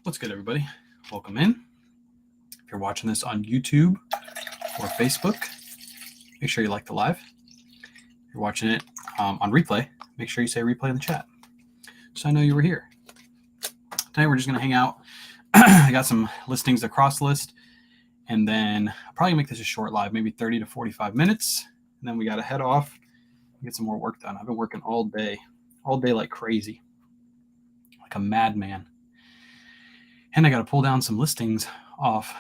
What's good, everybody? Welcome in. If you're watching this on YouTube or Facebook, make sure you like the live. If you're watching it on replay, make sure you say replay in the chat so I know you were here. Today we're just going to hang out. I got some listings to cross list, and then I'll probably make this a short live, maybe 30 to 45 minutes, and then we got to head off and get some more work done. I've been working all day like crazy, like a madman. And I got to pull down some listings off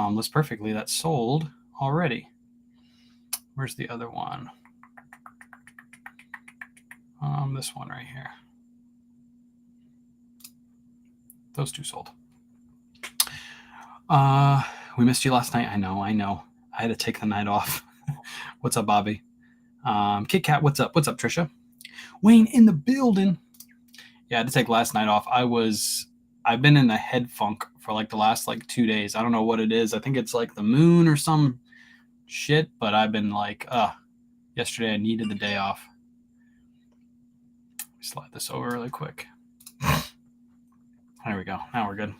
List Perfectly that sold already. Where's the other one? This one right here. Those two sold. We missed you last night. I know. I had to take the night off. What's up, Bobby? Kit Kat, what's up? What's up, Trisha? Wayne in the building. Yeah, I had to take last night off. I've been in a head funk for like the last 2 days. I don't know what it is. I think it's like the moon or some shit, but I've been like, yesterday I needed the day off. Slide this over really quick. There we go. Now we're good.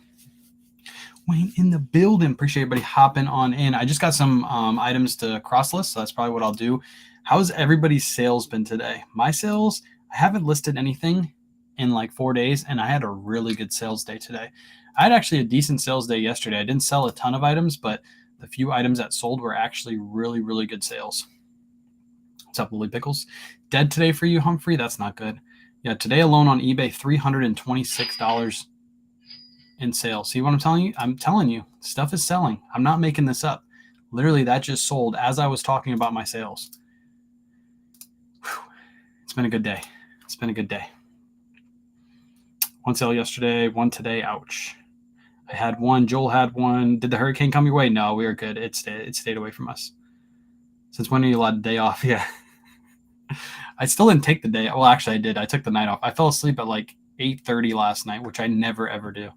Wayne in the building. Appreciate everybody hopping on in. I just got some items to cross list, so that's probably what I'll do. How's everybody's sales been today? My sales, I haven't listed anything in like 4 days, and I had a really good sales day today. I had actually a decent sales day yesterday. I didn't sell a ton of items, but the few items that sold were actually really, really good sales. What's up, Lily Pickles? Dead today for you, Humphrey? That's not good. Yeah, today alone on eBay, $326 in sales. See what I'm telling you? I'm telling you, stuff is selling. I'm not making this up. Literally, that just sold as I was talking about my sales. Whew. It's been a good day. It's been a good day. One sale yesterday, one today. Ouch. I had one. Joel had one. Did the hurricane come your way? No, we were good. It stayed away from us. Since when are you allowed a day off? Yeah. I still didn't take the day. Well, actually, I did. I took the night off. I fell asleep at like 8:30 last night, which I never, ever do.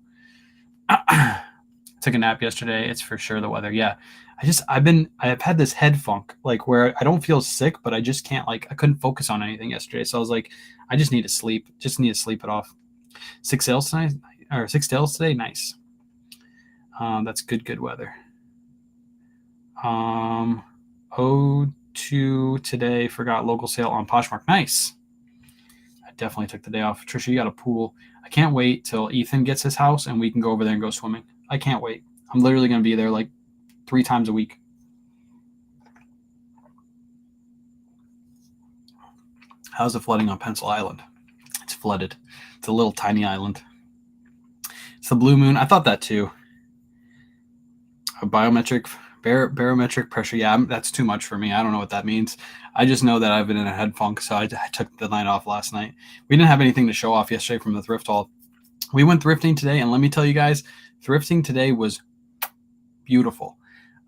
Took a nap yesterday. It's for sure the weather. Yeah. I've had this head funk, like where I don't feel sick, but I just can't, I couldn't focus on anything yesterday. So I was like, I just need to sleep. Just need to sleep it off. 6 sales tonight, or 6 sales today. Nice. That's good weather. O2 today, forgot local sale on Poshmark. Nice. I definitely took the day off. Trisha, you got a pool. I can't wait till Ethan gets his house and we can go over there and go swimming. I can't wait. I'm literally going to be there like 3 times a week. How's the flooding on Pencil Island? It's flooded. It's a little tiny island. It's the blue moon. I thought that too. A barometric pressure. Yeah, that's too much for me. I don't know what that means. I just know that I've been in a head funk, so I took the night off last night. We didn't have anything to show off yesterday from the thrift haul. We went thrifting today, and let me tell you guys, thrifting today was beautiful.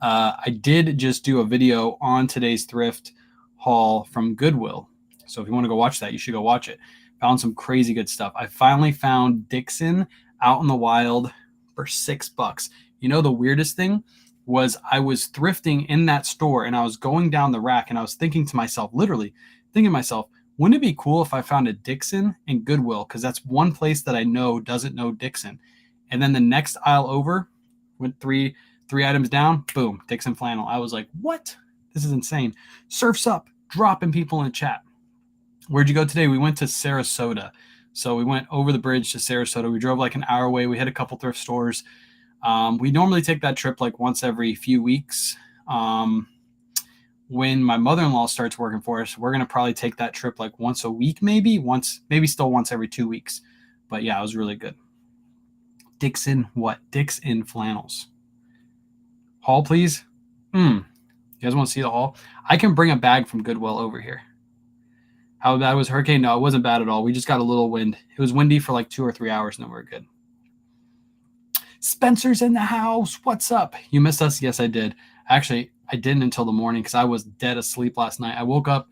I did just do a video on today's thrift haul from Goodwill. So if you want to go watch that, you should go watch it. Found some crazy good stuff. I finally found Dixon out in the wild for $6. You know, the weirdest thing was I was thrifting in that store and I was going down the rack and I was thinking to myself, literally thinking to myself, wouldn't it be cool if I found a Dixon in Goodwill? Because that's one place that I know doesn't know Dixon. And then the next aisle over, went three items down, boom, Dixon flannel. I was like, what? This is insane. Surf's Up, dropping people in the chat. Where'd you go today? We went to Sarasota. So we went over the bridge to Sarasota. We drove like an hour away. We hit a couple thrift stores. We normally take that trip like once every few weeks. When my mother-in-law starts working for us, we're going to probably take that trip like once a week, maybe still once every 2 weeks. But yeah, it was really good. Dixon flannels. Haul, please. You guys want to see the haul? I can bring a bag from Goodwill over here. How bad was hurricane? No, it wasn't bad at all. We just got a little wind. It was windy for like 2 or 3 hours, and then we were good. Spencer's in the house. What's up? You missed us? Yes, I did. Actually, I didn't until the morning because I was dead asleep last night. I woke up.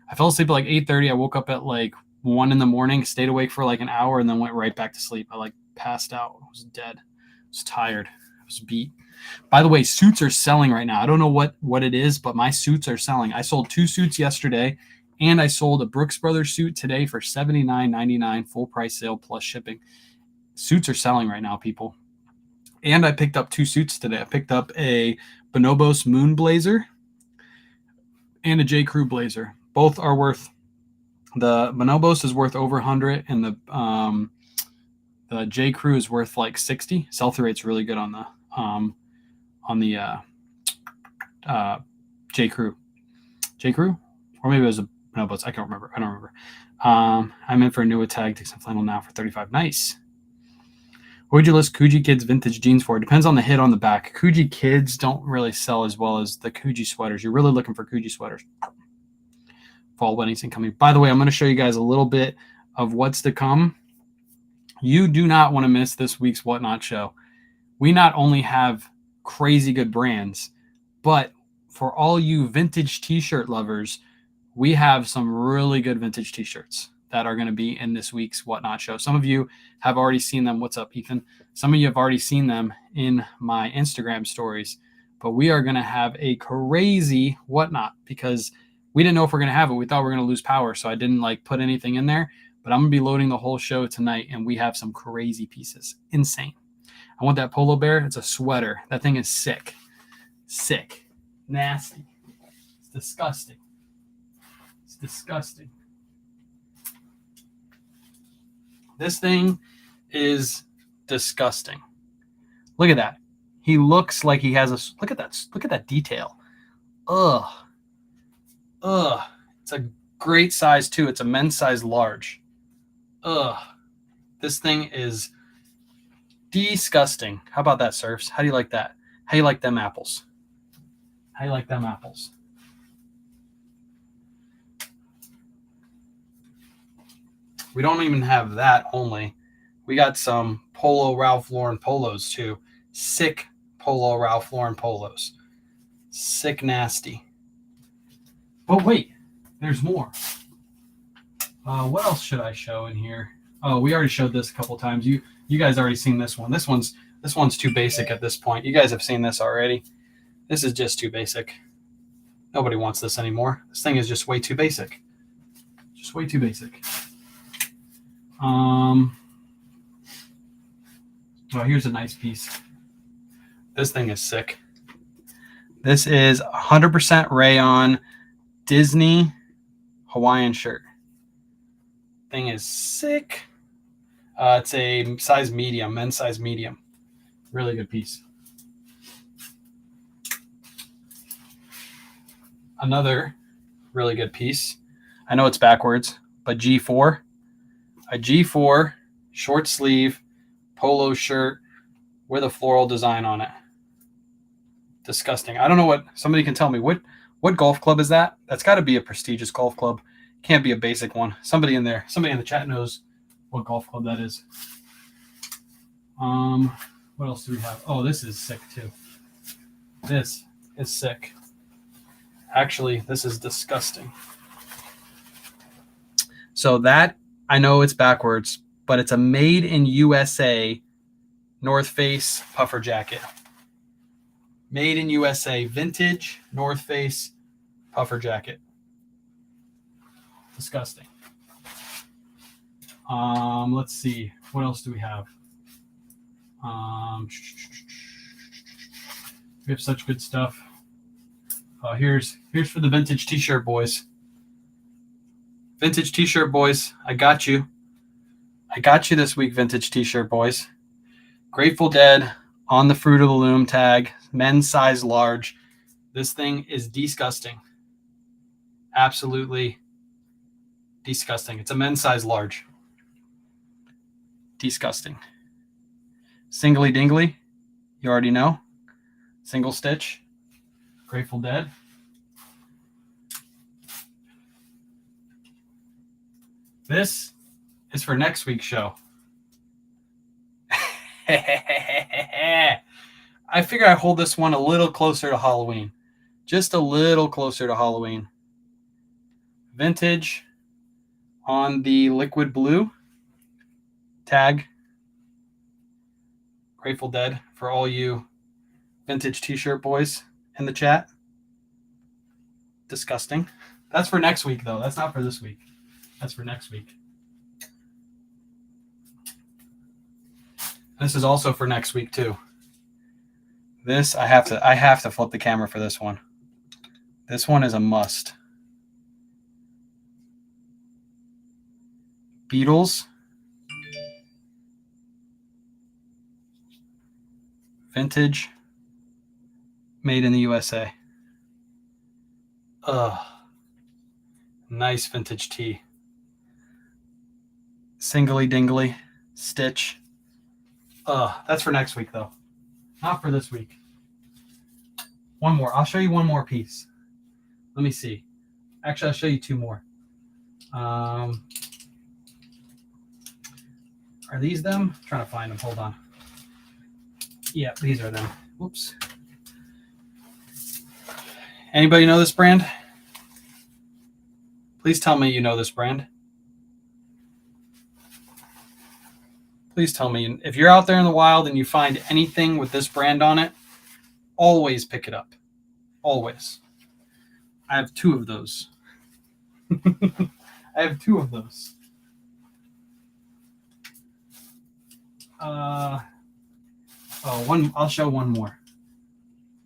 I fell asleep at like 8:30. I woke up at like 1 in the morning, stayed awake for like an hour, and then went right back to sleep. I like passed out. I was dead. I was tired. I was beat. By the way, suits are selling right now. I don't know what it is, but my suits are selling. I sold 2 suits yesterday, and I sold a Brooks Brothers suit today for $79.99, full price sale plus shipping. Suits are selling right now, people. And I picked up 2 suits today. I picked up a Bonobos Moon Blazer and a J. Crew Blazer. Both are worth, the Bonobos is worth over 100 and the J. Crew is worth like 60. Sell-through rate's really good on the J. Crew. J. Crew? Or maybe it was a Bonobos. I can't remember. I don't remember. I'm in for a new tag. Take some flannel now for $35. Nice. What would you list Coogi Kids vintage jeans for? It depends on the hit on the back. Coogi Kids don't really sell as well as the Coogi sweaters. You're really looking for Coogi sweaters. Fall weddings incoming. By the way, I'm going to show you guys a little bit of what's to come. You do not want to miss this week's Whatnot show. We not only have crazy good brands, but for all you vintage t-shirt lovers, we have some really good vintage t-shirts that are going to be in this week's Whatnot show. Some of you have already seen them. What's up, Ethan? Some of you have already seen them in my Instagram stories, but we are going to have a crazy Whatnot because we didn't know if we're going to have it. We thought we were going to lose power, so I didn't put anything in there, but I'm going to be loading the whole show tonight, and we have some crazy pieces. Insane. I want that polo bear. It's a sweater. That thing is sick. Sick. Nasty. It's disgusting. It's disgusting. This thing is disgusting. Look at that. He looks like he has a... Look at that. Look at that detail. Ugh. Ugh. It's a great size, too. It's a men's size large. Ugh. This thing is disgusting. How about that, Surfs? How do you like that? How do you like them apples? How do you like them apples? We don't even have that only. We got some Polo Ralph Lauren polos, too. Sick Polo Ralph Lauren polos. Sick nasty. But wait, there's more. What else should I show in here? Oh, we already showed this a couple times. You guys already seen this one. This one's too basic at this point. You guys have seen this already. This is just too basic. Nobody wants this anymore. This thing is just way too basic. Just way too basic. Oh, here's a nice piece. This thing is sick. This is 100% rayon Disney Hawaiian shirt. Thing is sick. It's a size medium, men's size medium. Really good piece. Another really good piece. I know it's backwards, but G4. A G4 short sleeve polo shirt with a floral design on it. Disgusting. I don't know what, somebody can tell me what golf club is that? That's got to be a prestigious golf club. Can't be a basic one. Somebody in the chat knows what golf club that is. What else do we have? Oh, this is sick too. This is sick. Actually, this is disgusting. So that, I know it's backwards, but it's a made in USA North Face puffer jacket. Made in USA, vintage North Face puffer jacket. Disgusting. Let's see. What else do we have? We have such good stuff. Here's for the vintage t-shirt boys. Vintage t-shirt boys, I got you. I got you this week, vintage t-shirt boys. Grateful Dead on the Fruit of the Loom tag, men's size large. This thing is disgusting. Absolutely disgusting. It's a men's size large. Disgusting. Singly Dingly, you already know. Single stitch. Grateful Dead. This is for next week's show. I figure I hold this one a little closer to Halloween. Just a little closer to Halloween. Vintage on the liquid blue tag. Grateful Dead for all you vintage t-shirt boys in the chat. Disgusting. That's for next week, though. That's not for this week. That's for next week. This is also for next week too. This I have to flip the camera for this one. This one is a must. Beatles. Vintage. Made in the USA. Nice vintage tee. Singly dingly. Stitch. That's for next week though. Not for this week. One more. I'll show you one more piece. Let me see. Actually, I'll show you two more. Are these them? I'm trying to find them. Hold on. Yeah, these are them. Whoops. Anybody know this brand? Please tell me you know this brand. Please tell me. If you're out there in the wild and you find anything with this brand on it, always pick it up. Always. I have two of those. I have two of those. I'll show one more.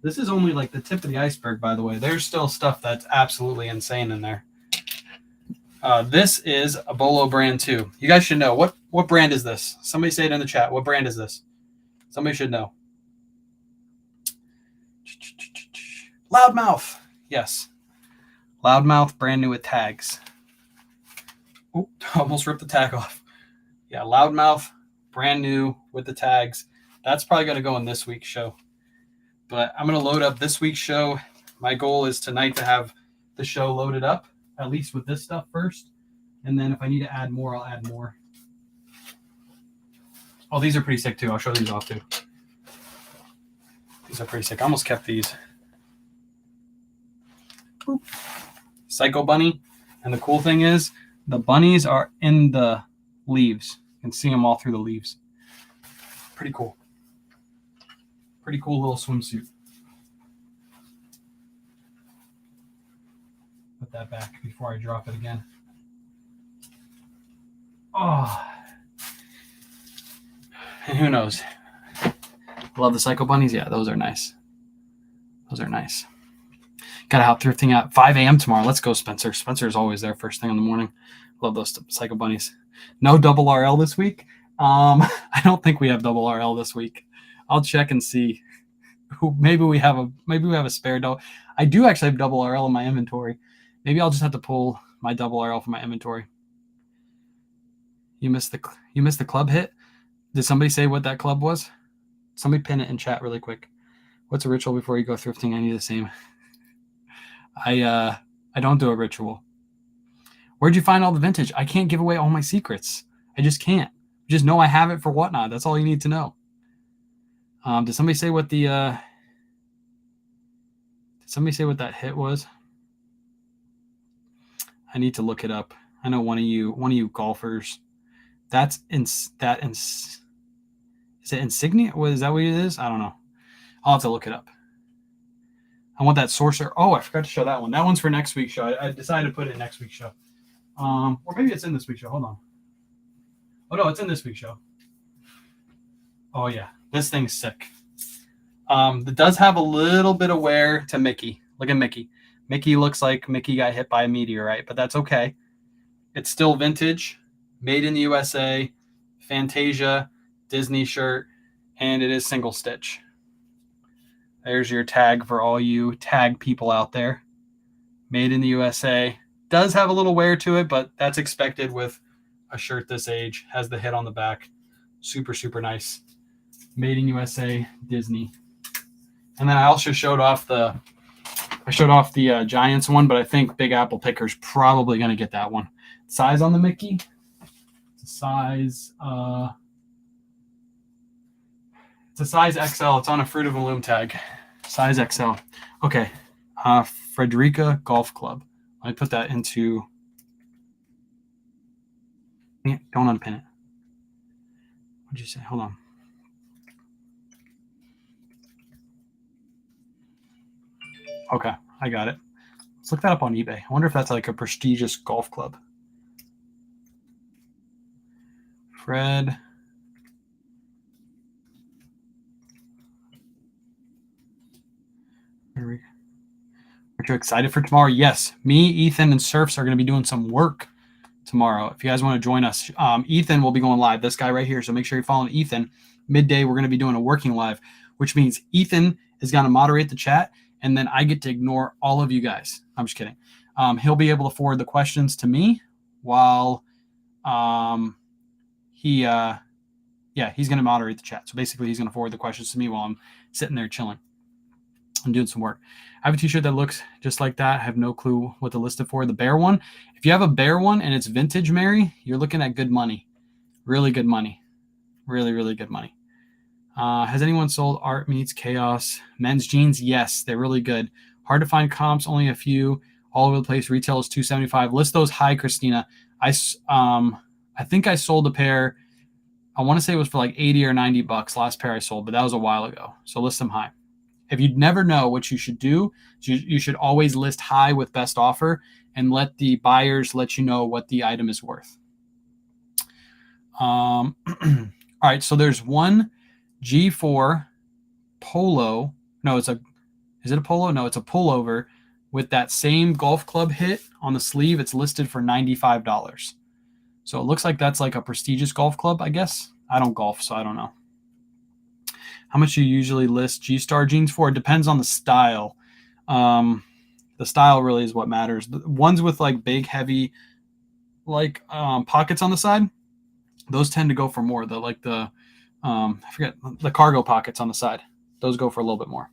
This is only like the tip of the iceberg, by the way. There's still stuff that's absolutely insane in there. This is a Bolo brand too. You guys should know. What brand is this? Somebody say it in the chat. What brand is this? Somebody should know. Loudmouth. Yes. Loudmouth, brand new with tags. Oh, almost ripped the tag off. Yeah, Loudmouth, brand new with the tags. That's probably going to go in this week's show. But I'm going to load up this week's show. My goal is tonight to have the show loaded up, at least with this stuff first. And then if I need to add more, I'll add more. Oh, these are pretty sick too. I'll show these off too. These are pretty sick. I almost kept these. Boop. Psycho Bunny. And the cool thing is the bunnies are in the leaves. You can see them all through the leaves. Pretty cool. Pretty cool little swimsuit. Put that back before I drop it again. Oh. And who knows? Love the Psycho Bunnies. Yeah, those are nice. Those are nice. Got to out thrifting at 5 a.m. tomorrow. Let's go, Spencer. Spencer is always there first thing in the morning. Love those Psycho Bunnies. No double RL this week. I don't think we have double RL this week. I'll check and see. Maybe we have a spare double. I do actually have double RL in my inventory. Maybe I'll just have to pull my double RL from my inventory. You missed the club hit. Did somebody say what that club was? Somebody pin it in chat really quick. What's a ritual before you go thrifting? I need the same. I don't do a ritual. Where'd you find all the vintage? I can't give away all my secrets. I just can't. Just know I have it for Whatnot. That's all you need to know. Did somebody say what that hit was? I need to look it up. I know one of you golfers. Is it Insignia? Is that what it is? I don't know. I'll have to look it up. I want that Sorcerer. Oh, I forgot to show that one. That one's for next week's show. I decided to put it in next week's show. Or maybe it's in this week's show. Hold on. Oh, no, it's in this week's show. Oh, yeah. This thing's sick. It does have a little bit of wear to Mickey. Look at Mickey. Mickey looks like Mickey got hit by a meteorite, but that's okay. It's still vintage, made in the USA, Fantasia, Disney shirt, and it is single stitch. There's your tag for all you tag people out there. Made in the USA. Does have a little wear to it, but that's expected with a shirt this age. Has the hit on the back. Super, super nice. Made in USA, Disney. And then I also showed off the Giants one, but I think Big Apple Picker's probably going to get that one. Size on the Mickey? It's a size XL. It's on a Fruit of the Loom tag. Size XL. Okay. Frederica Golf Club. Let me put that into... Don't unpin it. What'd you say? Hold on. Okay, I got it. Let's look that up on eBay. I wonder if that's like a prestigious golf club. Fred Aren't you excited for tomorrow? Yes. Me, Ethan, and Surfs are going to be doing some work tomorrow. If you guys want to join us, Ethan will be going live. This guy right here. So make sure you're following Ethan. Midday, we're going to be doing a working live, which means Ethan is going to moderate the chat, and then I get to ignore all of you guys. I'm just kidding. He'll be able to forward the questions to me while he's going to moderate the chat. So basically, he's going to forward the questions to me while I'm sitting there chilling. I'm doing some work. I have a t-shirt that looks just like that. I have no clue what to list it for. The bear one. If you have a bear one and it's vintage, Mary, you're looking at good money. Really good money. Really, really good money. Has anyone sold Art Meets Chaos men's jeans? Yes, they're really good. Hard to find comps, only a few. All over the place. Retail is $275. List those high, Christina. I think I sold a pair. I want to say it was for like $80 or $90 last pair I sold, but that was a while ago. So list them high. If you never know what you should do, you should always list high with best offer and let the buyers let you know what the item is worth. All right, so there's one G4 polo. No, is it a polo? No, it's a pullover with that same golf club hit on the sleeve. It's listed for $95. So it looks like that's like a prestigious golf club, I guess. I don't golf, so I don't know. How much you usually list G-Star jeans for? It depends on the style. The style really is what matters. The ones with like big, heavy, like pockets on the side, those tend to go for more. I forget, the cargo pockets on the side. Those go for a little bit more.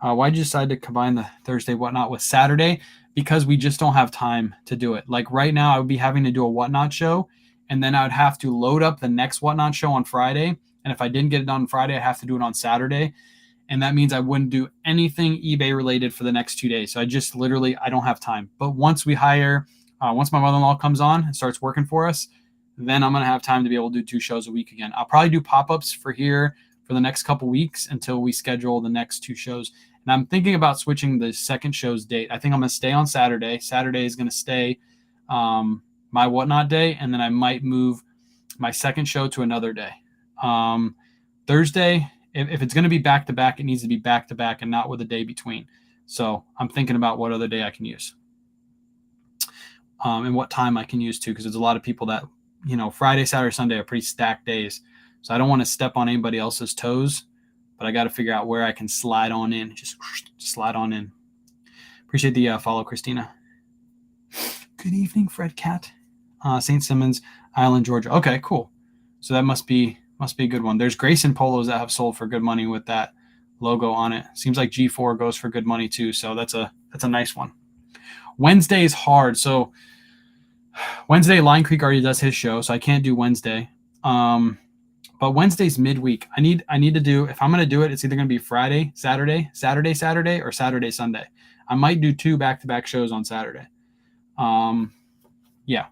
Why'd you decide to combine the Thursday Whatnot with Saturday? Because we just don't have time to do it. Like right now, I would be having to do a Whatnot show, and then I would have to load up the next Whatnot show on Friday. And if I didn't get it done on Friday, I'd have to do it on Saturday. And that means I wouldn't do anything eBay related for the next 2 days. So I don't have time. But once we hire, once my mother-in-law comes on and starts working for us, then I'm going to have time to be able to do 2 shows a week again. I'll probably do pop-ups for here for the next couple weeks until we schedule the next 2 shows. And I'm thinking about switching the second show's date. I think I'm going to stay on Saturday. Saturday is going to stay my Whatnot day, and then I might move my second show to another day. Thursday, if it's going to be back-to-back, it needs to be back-to-back and not with a day between. So I'm thinking about what other day I can use and what time I can use too, because there's a lot of people that, Friday, Saturday, Sunday are pretty stacked days. So I don't want to step on anybody else's toes, but I got to figure out where I can slide on in. Just slide on in. Appreciate the follow, Christina. Good evening, Fred Cat. St. Simons Island, Georgia. Okay, cool. So that must be a good one. There's Grayson polos that have sold for good money with that logo on it. Seems like G4 goes for good money too. So that's a nice one. Wednesday is hard. So Wednesday, Lion Creek already does his show, so I can't do Wednesday. But Wednesday's midweek. I need to do, if I'm going to do it, it's either going to be Friday, Saturday, or Saturday, Sunday. I might do 2 back-to-back shows on Saturday. Yeah.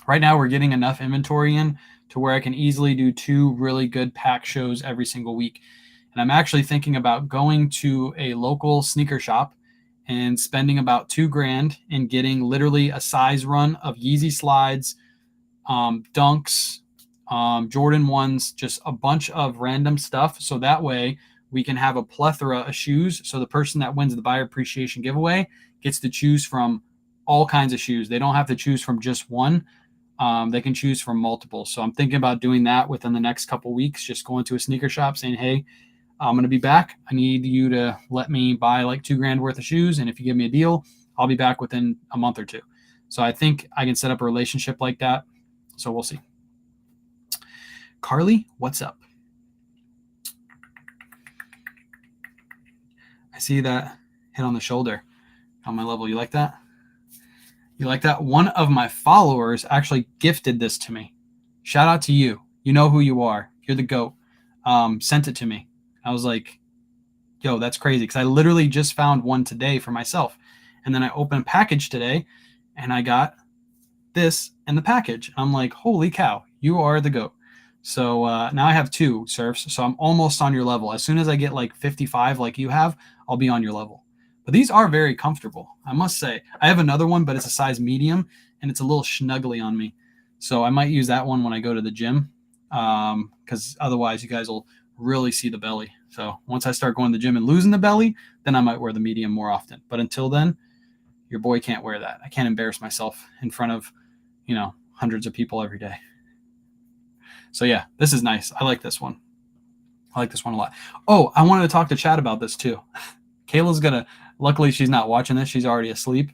Right now we're getting enough inventory in to where I can easily do 2 really good pack shows every single week. And I'm actually thinking about going to a local sneaker shop and spending about $2,000 and getting literally a size run of Yeezy slides, Dunks, Jordan 1s, just a bunch of random stuff. So that way we can have a plethora of shoes. So the person that wins the buyer appreciation giveaway gets to choose from all kinds of shoes. They don't have to choose from just one. They can choose from multiple. So I'm thinking about doing that within the next couple weeks, just going to a sneaker shop saying, hey, I'm going to be back. I need you to let me buy like $2,000 worth of shoes. And if you give me a deal, I'll be back within a month or 2. So I think I can set up a relationship like that. So we'll see. Carly, what's up? I see that hit on the shoulder on my level. You like that? You like that? One of my followers actually gifted this to me. Shout out to you. You know who you are. You're the GOAT. Sent it to me. I was like, yo, that's crazy. Because I literally just found one today for myself. And then I opened a package today and I got this in the package. I'm like, holy cow, you are the GOAT. So now I have 2 surfs. So I'm almost on your level. As soon as I get like 55 like you have, I'll be on your level. But these are very comfortable, I must say. I have another one, but it's a size medium and it's a little snuggly on me. So I might use that one when I go to the gym. because otherwise you guys will really see the belly. So once I start going to the gym and losing the belly, then I might wear the medium more often. But until then, your boy can't wear that. I can't embarrass myself in front of, hundreds of people every day. So yeah, this is nice. I like this one. I like this one a lot. Oh, I wanted to talk to Chad about this too. Kayla's luckily she's not watching this. She's already asleep.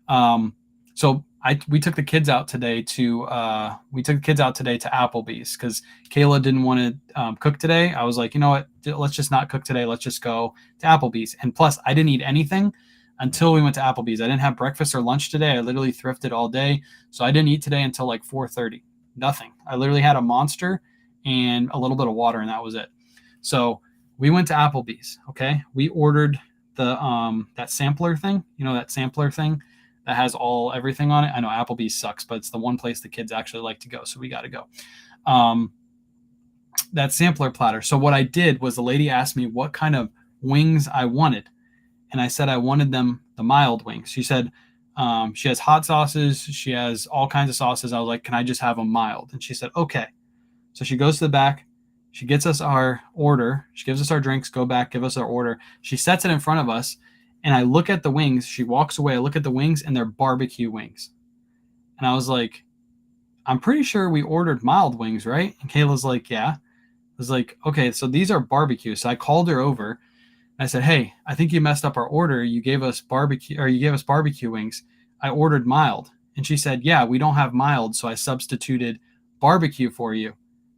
So we took the kids out today to Applebee's because Kayla didn't want to cook today. I was like, you know what? Let's just not cook today. Let's just go to Applebee's. And plus, I didn't eat anything until we went to Applebee's. I didn't have breakfast or lunch today. I literally thrifted all day, so I didn't eat today until like 4:30. Nothing. I literally had a Monster and a little bit of water, and that was it. So we went to Applebee's. Okay, we ordered the that sampler thing. That sampler thing that has everything on it. I know Applebee's sucks, but it's the one place the kids actually like to go, so we got to go. That sampler platter. So what I did was the lady asked me what kind of wings I wanted, and I said I wanted them the mild wings. She said she has hot sauces, she has all kinds of sauces. I was like, can I just have them mild? And she said, okay. So she goes to the back, she gets us our order, she gives us our drinks, go back, give us our order. She sets it in front of us, and I look at the wings. She walks away. I look at the wings, and they're barbecue wings. And I was like, I'm pretty sure we ordered mild wings, right? And Kayla's like, yeah. I was like, okay, so these are barbecue. So I called her over. I said, hey, I think you messed up our order. You gave us barbecue wings. I ordered mild. And she said, yeah, we don't have mild, so I substituted barbecue for you.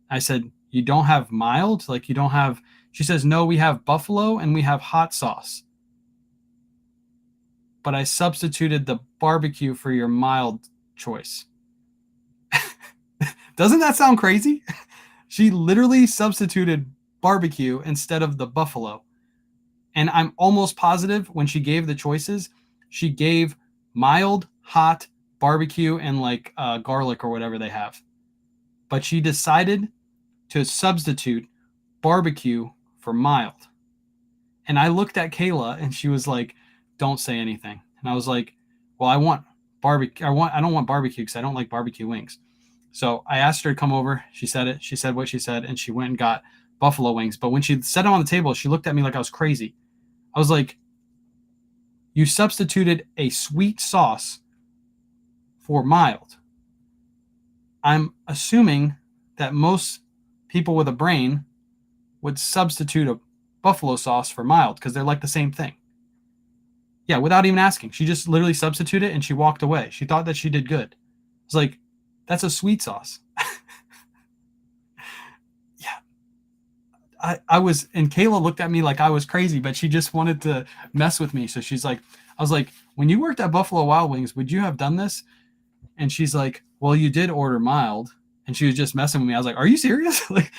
I said, you don't have mild? Like you don't have... She says, no, we have buffalo and we have hot sauce. But I substituted the barbecue for your mild choice. Doesn't that sound crazy? She literally substituted barbecue instead of the buffalo. And I'm almost positive when she gave the choices, she gave mild, hot, barbecue, and like garlic or whatever they have. But she decided to substitute barbecue for mild. And I looked at Kayla and she was like, don't say anything. And I was like, well, I want barbecue. I don't want barbecue because I don't like barbecue wings. So I asked her to come over. She said it. She said what she said, and she went and got buffalo wings. But when she set them on the table, she looked at me like I was crazy. I was like, you substituted a sweet sauce for mild. I'm assuming that most people with a brain would substitute a buffalo sauce for mild because they're like the same thing. Yeah, without even asking. She just literally substituted it and she walked away. She thought that she did good. I was like, that's a sweet sauce. Yeah. I was, and Kayla looked at me like I was crazy, but she just wanted to mess with me. So she's like, I was like, when you worked at Buffalo Wild Wings, would you have done this? And she's like, well, you did order mild. And she was just messing with me. I was like, are you serious? Like,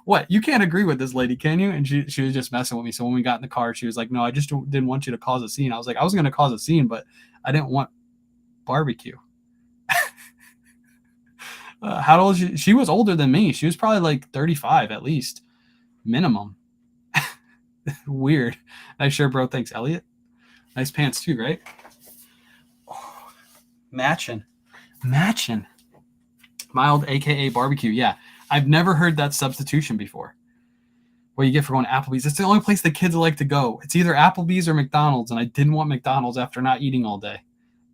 what? You can't agree with this lady, can you? And she was just messing with me. So when we got in the car, she was like, no, I just didn't want you to cause a scene. I was like, I was going to cause a scene, but I didn't want barbecue. How old is she? She was older than me. She was probably like 35 at least, minimum. Weird. Nice shirt, bro. Thanks, Elliot. Nice pants too, right? Oh, matching. Mild, aka barbecue. Yeah, I've never heard that substitution before. What you get for going to Applebee's? It's the only place the kids like to go. It's either Applebee's or McDonald's, and I didn't want McDonald's after not eating all day.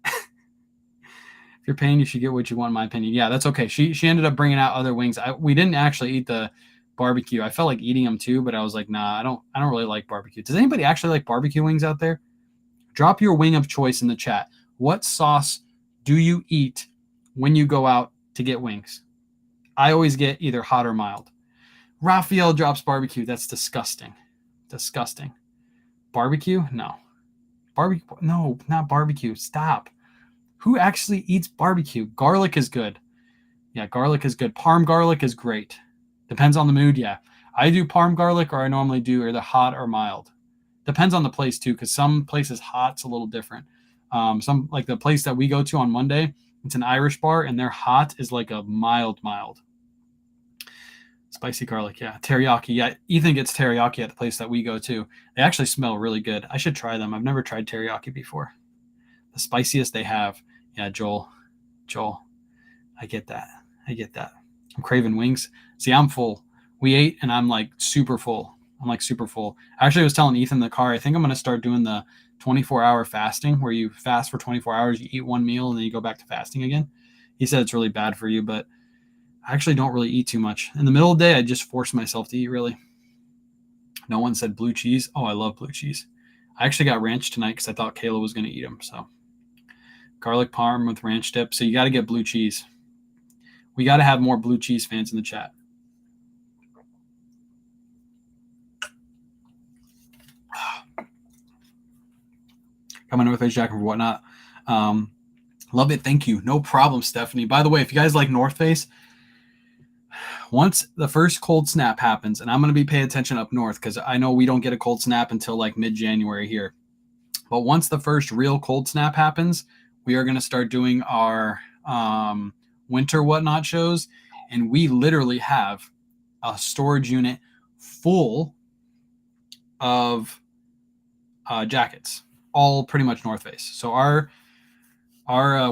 If you're paying, you should get what you want, in my opinion. Yeah, that's okay. She ended up bringing out other wings. We didn't actually eat the barbecue. I felt like eating them too, but I was like, nah, I don't really like barbecue. Does anybody actually like barbecue wings out there? Drop your wing of choice in the chat. What sauce do you eat when you go out to get wings? I always get either hot or mild. Raphael drops barbecue. That's disgusting. Disgusting. Barbecue? No. Barbecue? No, not barbecue. Stop. Who actually eats barbecue? Garlic is good. Yeah, garlic is good. Parm garlic is great. Depends on the mood, yeah. I do parm garlic, or I normally do either hot or mild. Depends on the place too, because some places hot's a little different. Some, like the place that we go to on Monday, it's an Irish bar, and their hot is like a mild. Spicy garlic, yeah. Teriyaki, yeah. Ethan gets teriyaki at the place that we go to. They actually smell really good. I should try them. I've never tried teriyaki before. The spiciest they have. Yeah, Joel, I get that. I'm craving wings. See, I'm full. We ate and I'm like super full. Actually, I was telling Ethan in the car, I think I'm going to start doing the 24-hour fasting where you fast for 24 hours, you eat one meal, and then you go back to fasting again. He said it's really bad for you, but I actually don't really eat too much. In the middle of the day, I just force myself to eat, really. No one said blue cheese. Oh, I love blue cheese. I actually got ranch tonight because I thought Kayla was going to eat them. So garlic parm with ranch dip. So you got to get blue cheese. We got to have more blue cheese fans in the chat. Got my North Face jacket for whatnot. Love it. Thank you. No problem, Stephanie. By the way, if you guys like North Face, once the first cold snap happens, and I'm going to be paying attention up north because I know we don't get a cold snap until like mid-January here. But once the first real cold snap happens, we are going to start doing our winter whatnot shows. And we literally have a storage unit full of jackets, all pretty much North Face. So our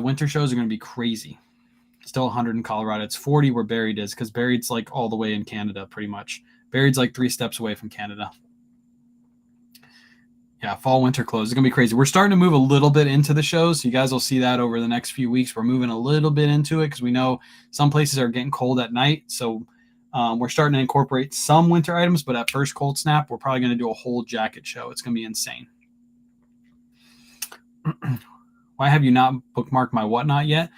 winter shows are going to be crazy. Still 100 in Colorado. It's 40 where Buried is because Buried's like all the way in Canada pretty much. Buried's like 3 steps away from Canada. Yeah, fall, winter clothes. It's going to be crazy. We're starting to move a little bit into the shows. So you guys will see that over the next few weeks. We're moving a little bit into it because we know some places are getting cold at night. So we're starting to incorporate some winter items. But at first cold snap, we're probably going to do a whole jacket show. It's going to be insane. Why have you not bookmarked my whatnot yet?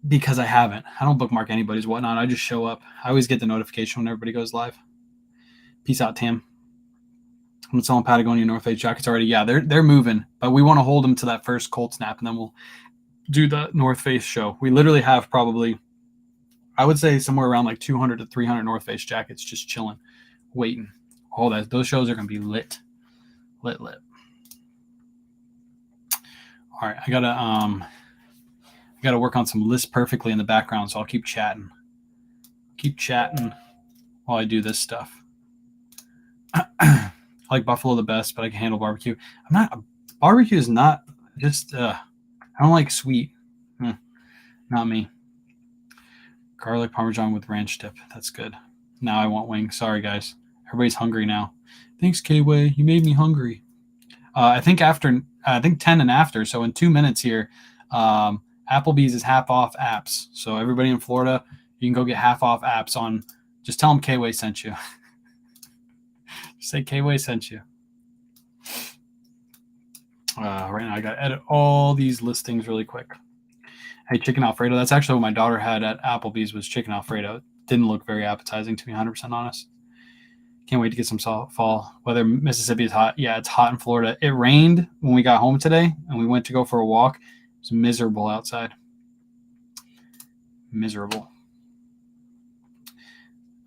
Because I haven't. I don't bookmark anybody's whatnot. I just show up. I always get the notification when everybody goes live. Peace out, Tim. I'm selling Patagonia North Face jackets already. Yeah, they're moving, but we want to hold them to that first cold snap, and then we'll do the North Face show. We literally have probably, I would say, somewhere around like 200 to 300 North Face jackets just chilling, waiting. All that. Those shows are going to be lit. All right, I gotta work on some lists perfectly in the background, so I'll keep chatting. While I do this stuff. I like buffalo the best, but I can handle barbecue. Barbecue is not just, I don't like sweet. Not me. Garlic Parmesan with ranch dip. That's good. Now I want wings. Sorry, guys. Everybody's hungry now. Thanks, K-Way. You made me hungry. I think 10 and after, so in 2 minutes here, Applebee's is half off apps. So everybody in Florida, you can go get half off apps on. Just tell them K-Way sent you. Just say K-Way sent you. Right now I got to edit all these listings really quick. Hey, chicken Alfredo. That's actually what my daughter had at Applebee's was chicken Alfredo. It didn't look very appetizing, to be 100% honest. Can't wait to get some fall weather. Mississippi is hot. Yeah, it's hot in Florida. It rained when we got home today, and we went to go for a walk. It was miserable outside. Miserable.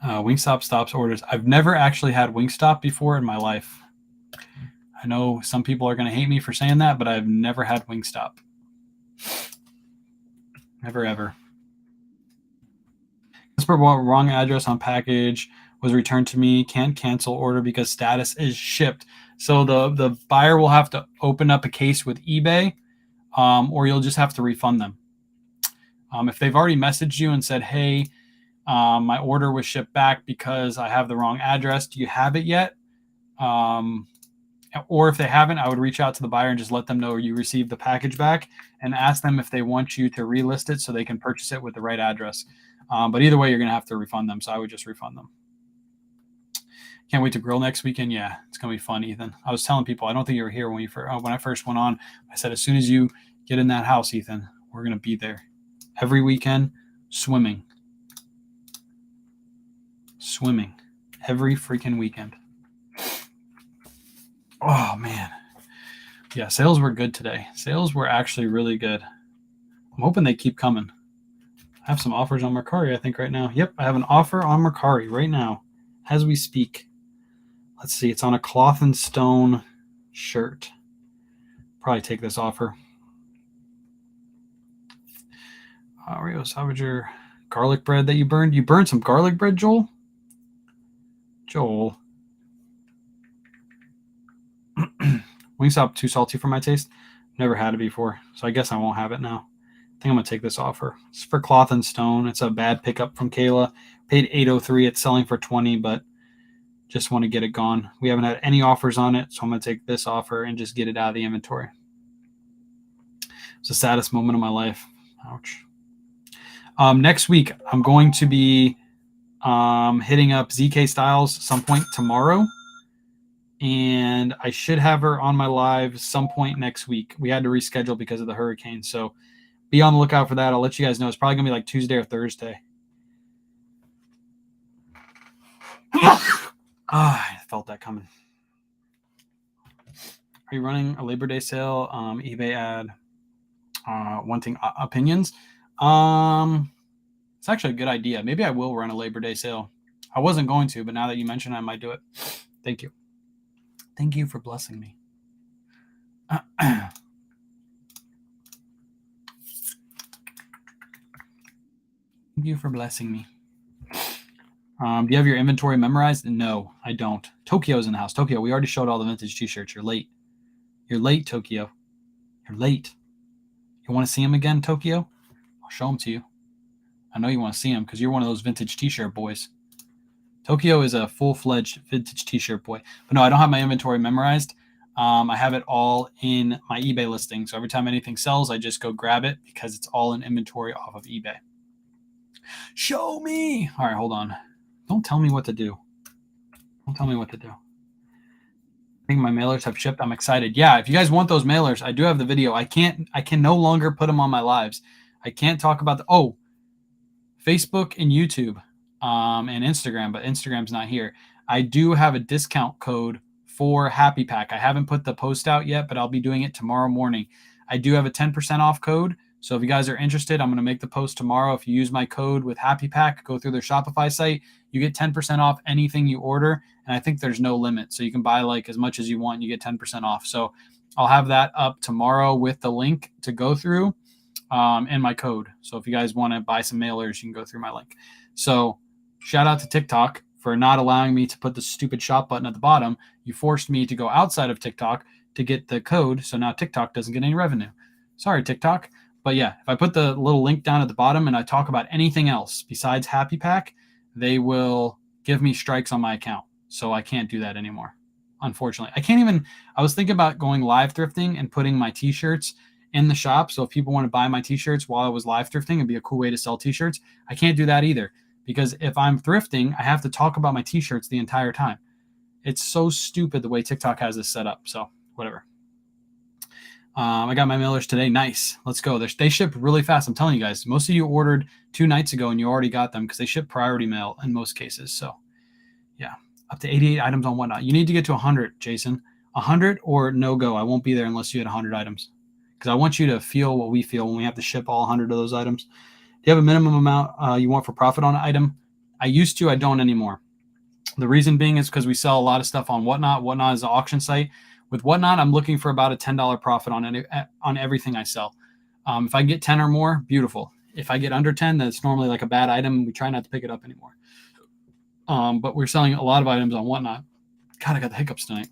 Wingstop stops orders. I've never actually had Wingstop before in my life. I know some people are going to hate me for saying that, but I've never had Wingstop. Never, ever. Wrong address on package was returned to me. Can't cancel order because status is shipped. So the buyer will have to open up a case with eBay, or you'll just have to refund them. If they've already messaged you and said, hey, my order was shipped back because I have the wrong address. Do you have it yet? Or if they haven't, I would reach out to the buyer and just let them know you received the package back and ask them if they want you to relist it so they can purchase it with the right address. But either way, you're going to have to refund them. So I would just refund them. Can't wait to grill next weekend. Yeah, it's going to be fun, Ethan. I was telling people, I don't think you were here when I first went on. I said, as soon as you get in that house, Ethan, we're going to be there. Every weekend, swimming. Every freaking weekend. Oh, man. Yeah, sales were good today. Sales were actually really good. I'm hoping they keep coming. I have some offers on Mercari, I think, right now. Yep, I have an offer on Mercari right now as we speak. Let's see. It's on a Cloth and Stone shirt. Probably take this offer. Rio Salvager garlic bread that you burned. You burned some garlic bread, Joel? Wingstop too salty for my taste. Never had it before, so I guess I won't have it now. think I'm going to take this offer. It's for Cloth and Stone. It's a bad pickup from Kayla. Paid $803. It's selling for $20, but just want to get it gone. We haven't had any offers on it, so I'm going to take this offer and just get it out of the inventory. It's the saddest moment of my life. Ouch. Next week, I'm going to be hitting up ZK Styles some point tomorrow, and I should have her on my live some point next week. We had to reschedule because of the hurricane, so be on the lookout for that. I'll let you guys know. It's probably going to be like Tuesday or Thursday. I felt that coming. Are you running a Labor Day sale? eBay ad. Wanting opinions. It's actually a good idea. Maybe I will run a Labor Day sale. I wasn't going to, but now that you mention it, I might do it. Thank you. Thank you for blessing me. Thank you for blessing me. Do you have your inventory memorized? No, I don't. Tokyo's in the house. Tokyo, we already showed all the vintage t-shirts. You're late. You're late, Tokyo. You're late. You want to see him again, Tokyo? I'll show him to you. I know you want to see him because you're one of those vintage t-shirt boys. Tokyo is a full-fledged vintage t-shirt boy. But no, I don't have my inventory memorized. I have it all in my eBay listing. So every time anything sells, I just go grab it because it's all in inventory off of eBay. Show me. All right, hold on. Don't tell me what to do. Don't tell me what to do. I think my mailers have shipped. I'm excited. Yeah, if you guys want those mailers, I do have the video. I can no longer put them on my lives. I can't talk about Facebook and YouTube and Instagram, but Instagram's not here. I do have a discount code for Happy Pack. I haven't put the post out yet, but I'll be doing it tomorrow morning. I do have a 10% off code. So if you guys are interested, I'm going to make the post tomorrow. If you use my code with Happy Pack, go through their Shopify site, you get 10% off anything you order. And I think there's no limit. So you can buy like as much as you want. You get 10% off. So I'll have that up tomorrow with the link to go through and my code. So if you guys want to buy some mailers, you can go through my link. So shout out to TikTok for not allowing me to put the stupid shop button at the bottom. You forced me to go outside of TikTok to get the code. So now TikTok doesn't get any revenue. Sorry, TikTok. But yeah, if I put the little link down at the bottom and I talk about anything else besides Happy Pack, they will give me strikes on my account. So I can't do that anymore. Unfortunately, I was thinking about going live thrifting and putting my t-shirts in the shop. So if people want to buy my t-shirts while I was live thrifting, it'd be a cool way to sell t-shirts. I can't do that either because if I'm thrifting, I have to talk about my t-shirts the entire time. It's so stupid the way TikTok has this set up. So whatever. I got my mailers today. Nice. Let's go. They ship really fast. I'm telling you guys, most of you ordered 2 nights ago and you already got them because they ship priority mail in most cases. So yeah, up to 88 items on Whatnot. You need to get to 100, Jason. 100 or no go. I won't be there unless you had 100 items because I want you to feel what we feel when we have to ship all 100 of those items. Do you have a minimum amount you want for profit on an item? I used to. I don't anymore. The reason being is because we sell a lot of stuff on Whatnot. Whatnot is an auction site. With Whatnot, I'm looking for about a $10 profit on everything I sell. If I can get 10 or more, beautiful. If I get under 10, then it's normally like a bad item. We try not to pick it up anymore. But we're selling a lot of items on Whatnot. God, I got the hiccups tonight.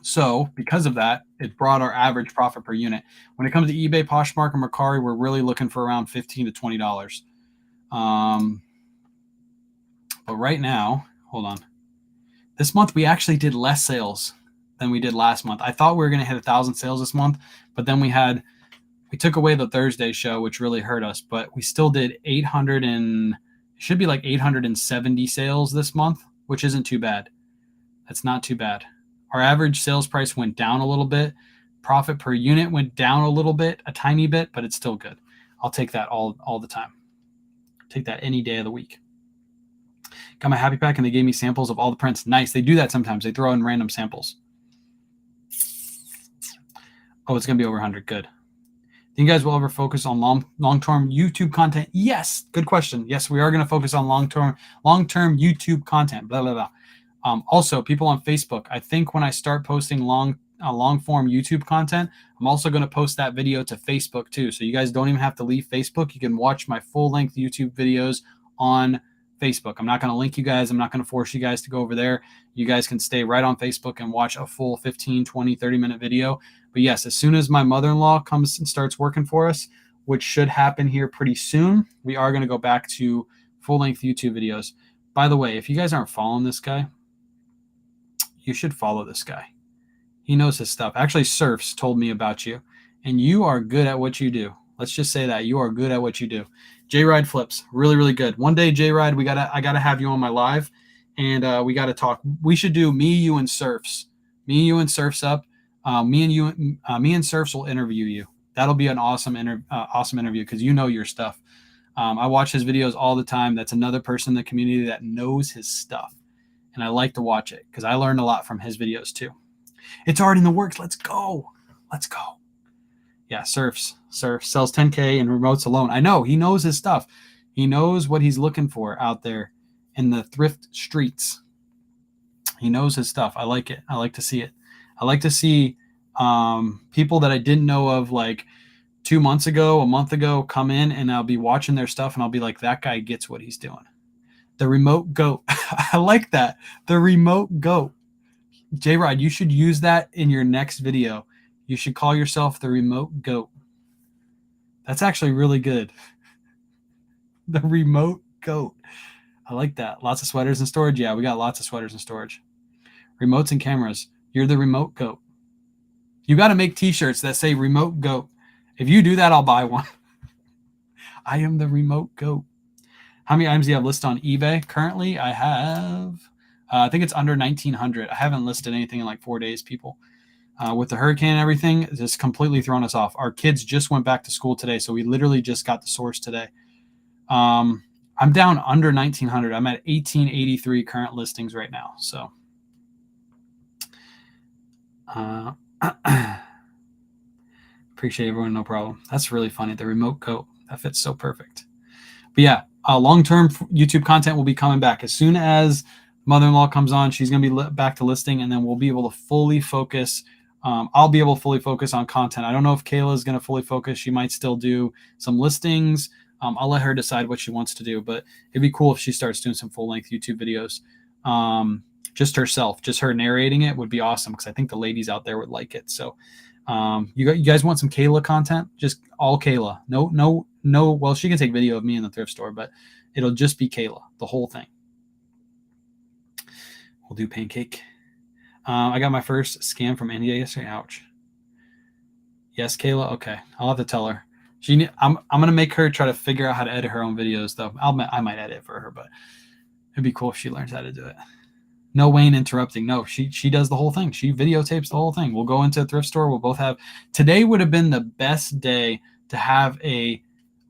So because of that, it brought our average profit per unit. When it comes to eBay, Poshmark, and Mercari, we're really looking for around $15 to $20. But right now, hold on. This month, we actually did less sales than we did last month. I thought we were going to hit 1,000 sales this month, but then we took away the Thursday show, which really hurt us, but we still did 870 sales this month, which isn't too bad. That's not too bad. Our average sales price went down a little bit. Profit per unit went down a little bit, a tiny bit, but it's still good. I'll take that all the time. Take that any day of the week. Got my Happy Pack and they gave me samples of all the prints. Nice. They do that sometimes. They throw in random samples. Oh, it's going to be over 100. Good. Think you guys will ever focus on long-term YouTube content? Yes. Good question. Yes, we are going to focus on long-term YouTube content. Blah, blah, blah. Also, people on Facebook, I think when I start posting long-form YouTube content, I'm also going to post that video to Facebook too. So you guys don't even have to leave Facebook. You can watch my full-length YouTube videos on Facebook. I'm not going to link you guys. I'm not going to force you guys to go over there. You guys can stay right on Facebook and watch a full 15, 20, 30-minute video. But yes, as soon as my mother-in-law comes and starts working for us, which should happen here pretty soon, we are going to go back to full-length YouTube videos. By the way, if you guys aren't following this guy, you should follow this guy. He knows his stuff. Actually, Surfs told me about you, and you are good at what you do. Let's just say that you are good at what you do. J-Ride flips, really, really good. One day, J-Ride, I gotta have you on my live, and we gotta talk. We should do me, you, and Surfs. Me, you, and Surfs up. Me and Surfs will interview you. That'll be an awesome interview because you know your stuff. I watch his videos all the time. That's another person in the community that knows his stuff, and I like to watch it because I learned a lot from his videos too. It's already in the works. Let's go. Let's go. Yeah, Surf sells 10K in remotes alone. I know. He knows his stuff. He knows what he's looking for out there in the thrift streets. He knows his stuff. I like it. I like to see it. I like to see people that I didn't know of like 2 months ago, a month ago, come in, and I'll be watching their stuff, and I'll be like, that guy gets what he's doing. The remote goat. I like that. The remote goat. J-Rod, you should use that in your next video. You should call yourself the remote goat. That's actually really good. The remote goat. I like that. Lots of sweaters in storage. Yeah, we got lots of sweaters in storage. Remotes and cameras. You're the remote goat. You got to make t-shirts that say remote goat. If you do that, I'll buy one. I am the remote goat. How many items do you have listed on eBay? Currently, I have, I think it's under 1,900. I haven't listed anything in like 4 days, people. With the hurricane and everything, it's just completely thrown us off. Our kids just went back to school today, so we literally just got the source today. I'm down under 1,900. I'm at 1,883 current listings right now. So, appreciate everyone. No problem. That's really funny. The remote coat, that fits so perfect. But yeah, long-term YouTube content will be coming back as soon as mother-in-law comes on. She's going to be back to listing, and then we'll be able to fully focus. I'll be able to fully focus on content. I don't know if Kayla is going to fully focus. She might still do some listings. I'll let her decide what she wants to do, but it'd be cool if she starts doing some full-length YouTube videos. Just herself, just her narrating it would be awesome because I think the ladies out there would like it. So you guys want some Kayla content? Just all Kayla. No. Well, she can take video of me in the thrift store, but it'll just be Kayla, the whole thing. We'll do pancake. I got my first scam from India yesterday. Ouch. Yes, Kayla. Okay, I'll have to tell her. I'm gonna make her try to figure out how to edit her own videos, though. I might edit for her, but it'd be cool if she learns how to do it. No Wayne interrupting. No, she does the whole thing. She videotapes the whole thing. We'll go into a thrift store. We'll both have. Today would have been the best day to have a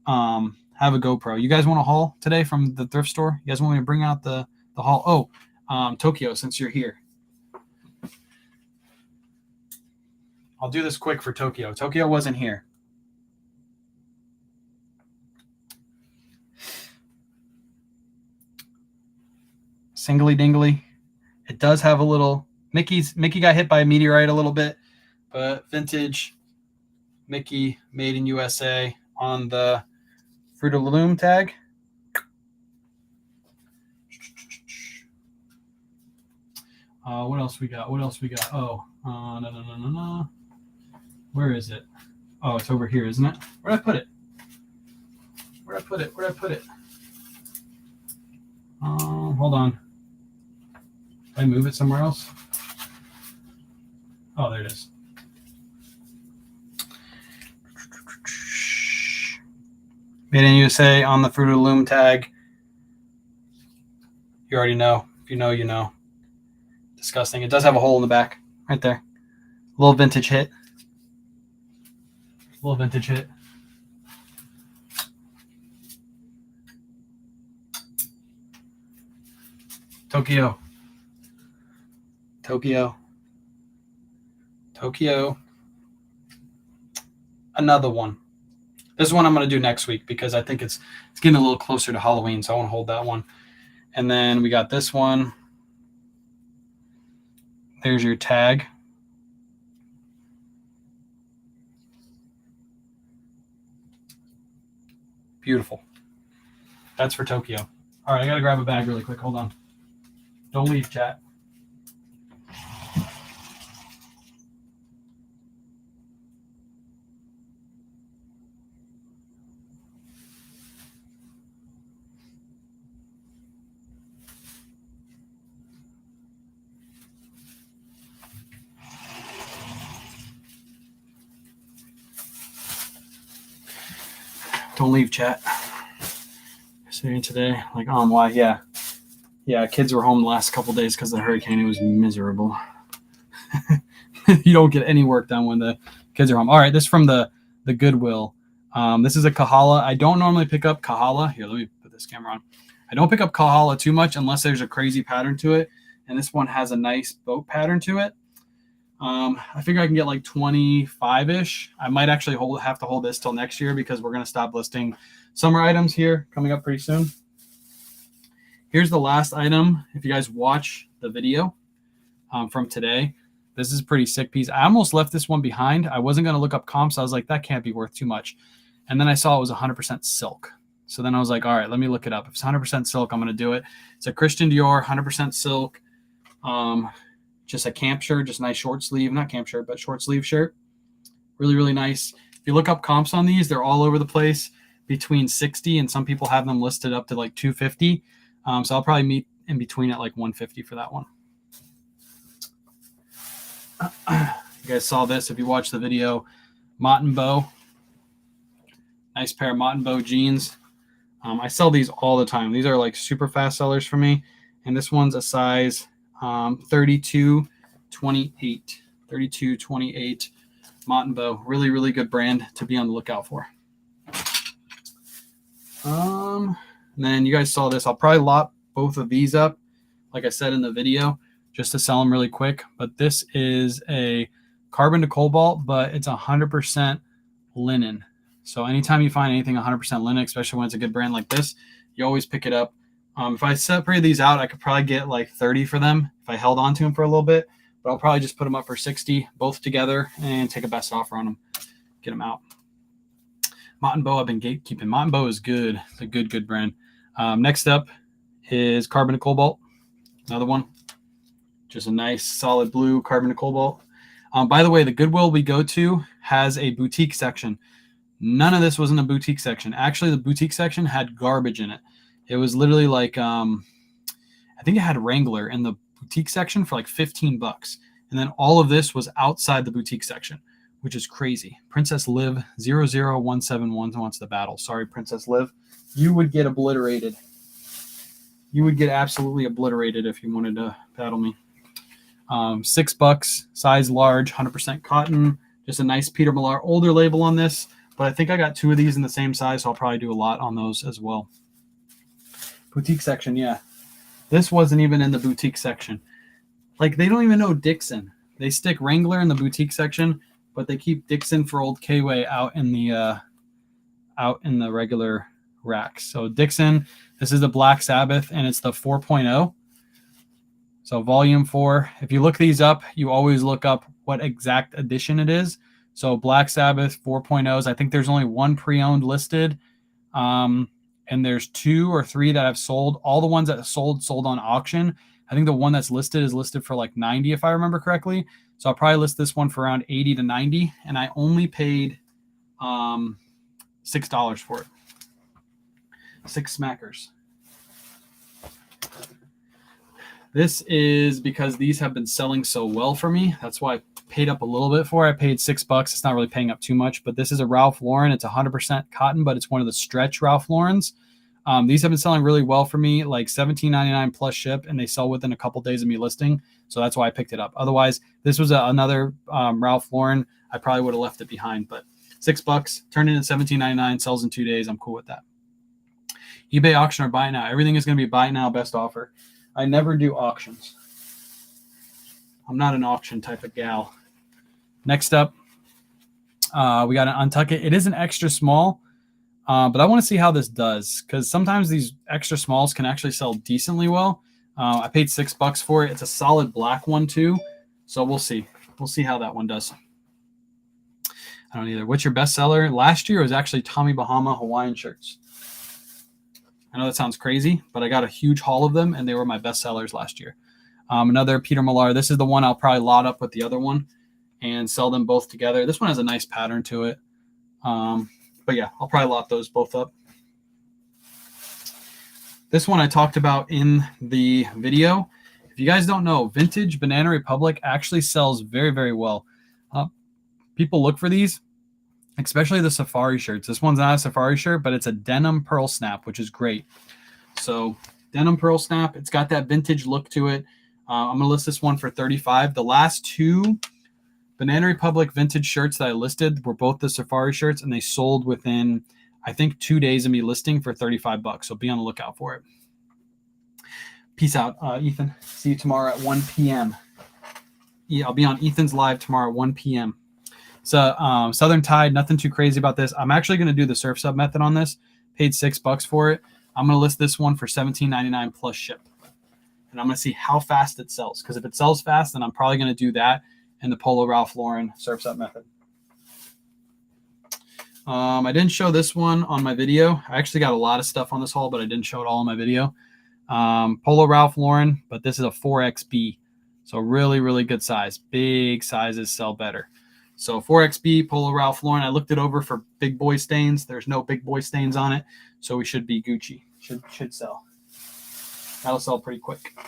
GoPro. You guys want a haul today from the thrift store? You guys want me to bring out the haul? Oh, Tokyo, since you're here. I'll do this quick for Tokyo. Tokyo wasn't here. Singly dingly. It does have a little Mickey got hit by a meteorite a little bit, but vintage Mickey made in USA on the Fruit of the Loom tag. What else we got? Oh, no. Where is it? Oh, it's over here, isn't it? Where'd I put it? Hold on. Did I move it somewhere else? Oh, there it is. Made in USA on the Fruit of the Loom tag. You already know. If you know, you know. Disgusting. It does have a hole in the back. Right there. A little vintage hit. Tokyo. Another one. This one I'm going to do next week because I think it's getting a little closer to Halloween, so I want to hold that one. And then we got this one. There's your tag. Beautiful. That's for Tokyo. All right, I got to grab a bag really quick. Hold on. Don't leave, chat. Don't leave, chat. Sitting today, like, why? Yeah. Kids were home the last couple days because of the hurricane. It was miserable. You don't get any work done when the kids are home. All right, this is from the Goodwill. This is a Kahala. I don't normally pick up Kahala. Here, let me put this camera on. I don't pick up Kahala too much unless there's a crazy pattern to it. And this one has a nice boat pattern to it. I figure I can get like 25-ish. I might actually have to hold this till next year because we're going to stop listing summer items here coming up pretty soon. Here's the last item. If you guys watch the video from today, this is a pretty sick piece. I almost left this one behind. I wasn't going to look up comps. I was like, that can't be worth too much. And then I saw it was 100% silk. So then I was like, all right, let me look it up. If it's 100% silk, I'm going to do it. It's a Christian Dior, 100% silk. Just a camp shirt, just a nice short sleeve, not camp shirt, but short sleeve shirt. Really, really nice. If you look up comps on these, they're all over the place between 60 and some people have them listed up to like 250. So I'll probably meet in between at like 150 for that one. You guys saw this if you watched the video. Mott & Bow. Nice pair of Mott & Bow jeans. I sell these all the time. These are like super fast sellers for me. And this one's a size 32-28. 32-28 Mott & Bow. Really, really good brand to be on the lookout for. And then you guys saw this. I'll probably lot both of these up, like I said in the video, just to sell them really quick. But this is a carbon to cobalt, but it's 100% linen. So anytime you find anything 100% linen, especially when it's a good brand like this, you always pick it up. If I separate these out, I could probably get like 30 for them if I held on to them for a little bit. But I'll probably just put them up for 60 both together and take a best offer on them. Get them out. Mott & Bow, I've been gatekeeping. Mott & Bow is good. It's a good brand. Next up is Carbon to Cobalt. Another one. Just a nice solid blue carbon to cobalt. By the way, the Goodwill we go to has a boutique section. None of this was in the boutique section. Actually, the boutique section had garbage in it. It was literally like, I think it had Wrangler in the boutique section for like $15. And then all of this was outside the boutique section, which is crazy. Princess Liv 00171 wants the battle. Sorry, Princess Liv. You would get obliterated. You would get absolutely obliterated if you wanted to battle me. $6, size large, 100% cotton. Just a nice Peter Millar older label on this. But I think I got 2 of these in the same size, so I'll probably do a lot on those as well. Boutique section, yeah. This wasn't even in the boutique section. Like, they don't even know Dixon. They stick Wrangler in the boutique section, but they keep Dixon for old K-Way out in the regular racks. So Dixon, this is the Black Sabbath, and it's the 4.0. So volume 4. If you look these up, you always look up what exact edition it is. So Black Sabbath 4.0s. I think there's only one pre-owned listed. And there's 2 or 3 that have sold. All the ones that sold on auction. I think the one that's listed is listed for like 90 if I remember correctly. So I'll probably list this one for around 80 to 90. And I only paid $6 for it. 6 smackers. This is because these have been selling so well for me. That's why I paid up a little bit for it. I paid $6. It's not really paying up too much, but this is a Ralph Lauren. It's 100% cotton, but it's one of the stretch Ralph Laurens. These have been selling really well for me, like $17.99 plus ship, and they sell within a couple days of me listing. So that's why I picked it up. Otherwise, this was another Ralph Lauren. I probably would have left it behind, but $6, turned it into $17.99, sells in 2 days. I'm cool with that. eBay auction or buy now. Everything is going to be buy now, best offer. I never do auctions. I'm not an auction type of gal. Next up, we got an Untuck It. It is an extra small, but I want to see how this does because sometimes these extra smalls can actually sell decently well. I paid $6 for it. It's a solid black one too, so we'll see. We'll see how that one does. I don't either. What's your best seller? Last year was actually Tommy Bahama Hawaiian shirts. I know that sounds crazy, but I got a huge haul of them, and they were my best sellers last year. Another Peter Millar. This is the one I'll probably lot up with the other one and sell them both together. This one has a nice pattern to it. But yeah, I'll probably lot those both up. This one I talked about in the video. If you guys don't know, vintage Banana Republic actually sells very, very well. People look for these. especially the safari shirts. This one's not a safari shirt, but it's a denim pearl snap, which is great. So denim pearl snap, it's got that vintage look to it. I'm gonna list this one for $35. The last two Banana Republic vintage shirts that I listed were both the safari shirts, and they sold within, I think, 2 days of me listing for $35. So be on the lookout for it. Peace out, Ethan. See you tomorrow at 1 p.m. Yeah, I'll be on Ethan's live tomorrow at 1 p.m. So Southern Tide, nothing too crazy about this. I'm actually going to do the surf sub method on this. Paid $6 for it. I'm going to list this one for $17.99 plus ship. And I'm going to see how fast it sells. Because if it sells fast, then I'm probably going to do that and the Polo Ralph Lauren surf sub method. I didn't show this one on my video. I actually got a lot of stuff on this haul, but I didn't show it all in my video. Polo Ralph Lauren, but this is a 4XB. So really, really good size. Big sizes sell better. So 4XB, Polo Ralph Lauren. I looked it over for big boy stains. There's no big boy stains on it. So we should be Gucci. Should sell. That'll sell pretty quick.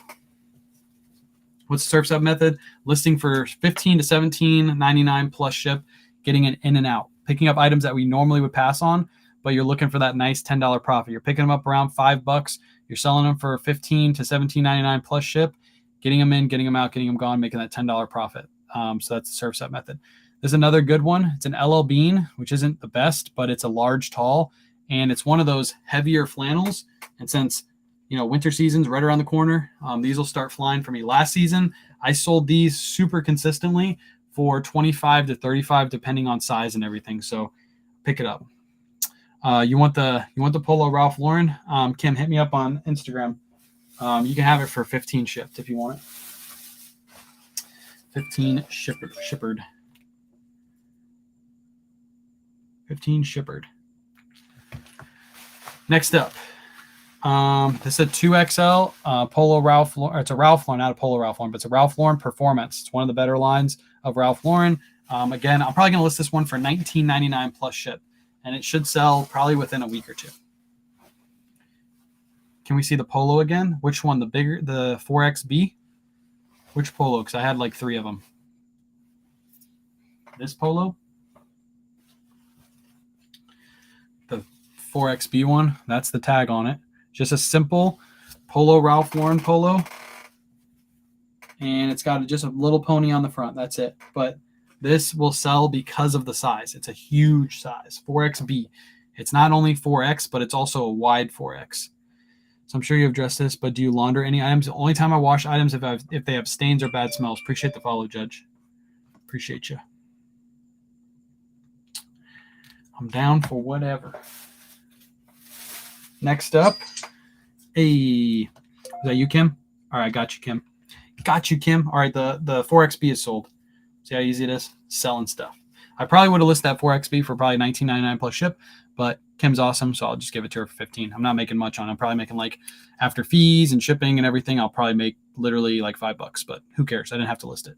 What's the surf sub method? Listing for $15 to $17.99 plus ship, getting it in and out. Picking up items that we normally would pass on, but you're looking for that nice $10 profit. You're picking them up around $5. You're selling them for $15 to $17.99 plus ship, getting them in, getting them out, getting them gone, making that $10 profit. So that's the surf sub method. There's another good one. It's an LL Bean, which isn't the best, but it's a large tall, and it's one of those heavier flannels. And since winter season's right around the corner, these will start flying for me. Last season, I sold these super consistently for $25 to $35, depending on size and everything. So pick it up. You want the Polo Ralph Lauren? Kim, hit me up on Instagram. You can have it for 15 shipped if you want it. 15 shippered. 15 shippered. Next up, this is a 2XL Polo Ralph Lauren. It's a Ralph Lauren, not a Polo Ralph Lauren, but it's a Ralph Lauren Performance. It's one of the better lines of Ralph Lauren. Again, I'm probably going to list this one for $19.99 plus ship, and it should sell probably within a week or two. Can we see the Polo again? Which one? The bigger, the 4XB? Which Polo? Because I had like 3 of them. This Polo? The 4XB one. That's the tag on it. Just a simple Polo Ralph Lauren Polo. And it's got just a little pony on the front. That's it. But this will sell because of the size. It's a huge size. 4XB. It's not only 4X, but it's also a wide 4X. So I'm sure you've addressed this, but do you launder any items? The only time I wash items if they have stains or bad smells. Appreciate the follow, Judge. Appreciate you. I'm down for whatever. Next up, is that you, Kim? All right, got you, Kim. Got you, Kim. All right, the 4XB is sold. See how easy it is? Selling stuff. I probably would have listed that 4XB for probably $19.99 plus ship, but Kim's awesome, so I'll just give it to her for $15. I'm not making much on it. I'm probably making like after fees and shipping and everything, I'll probably make literally like $5, but who cares? I didn't have to list it.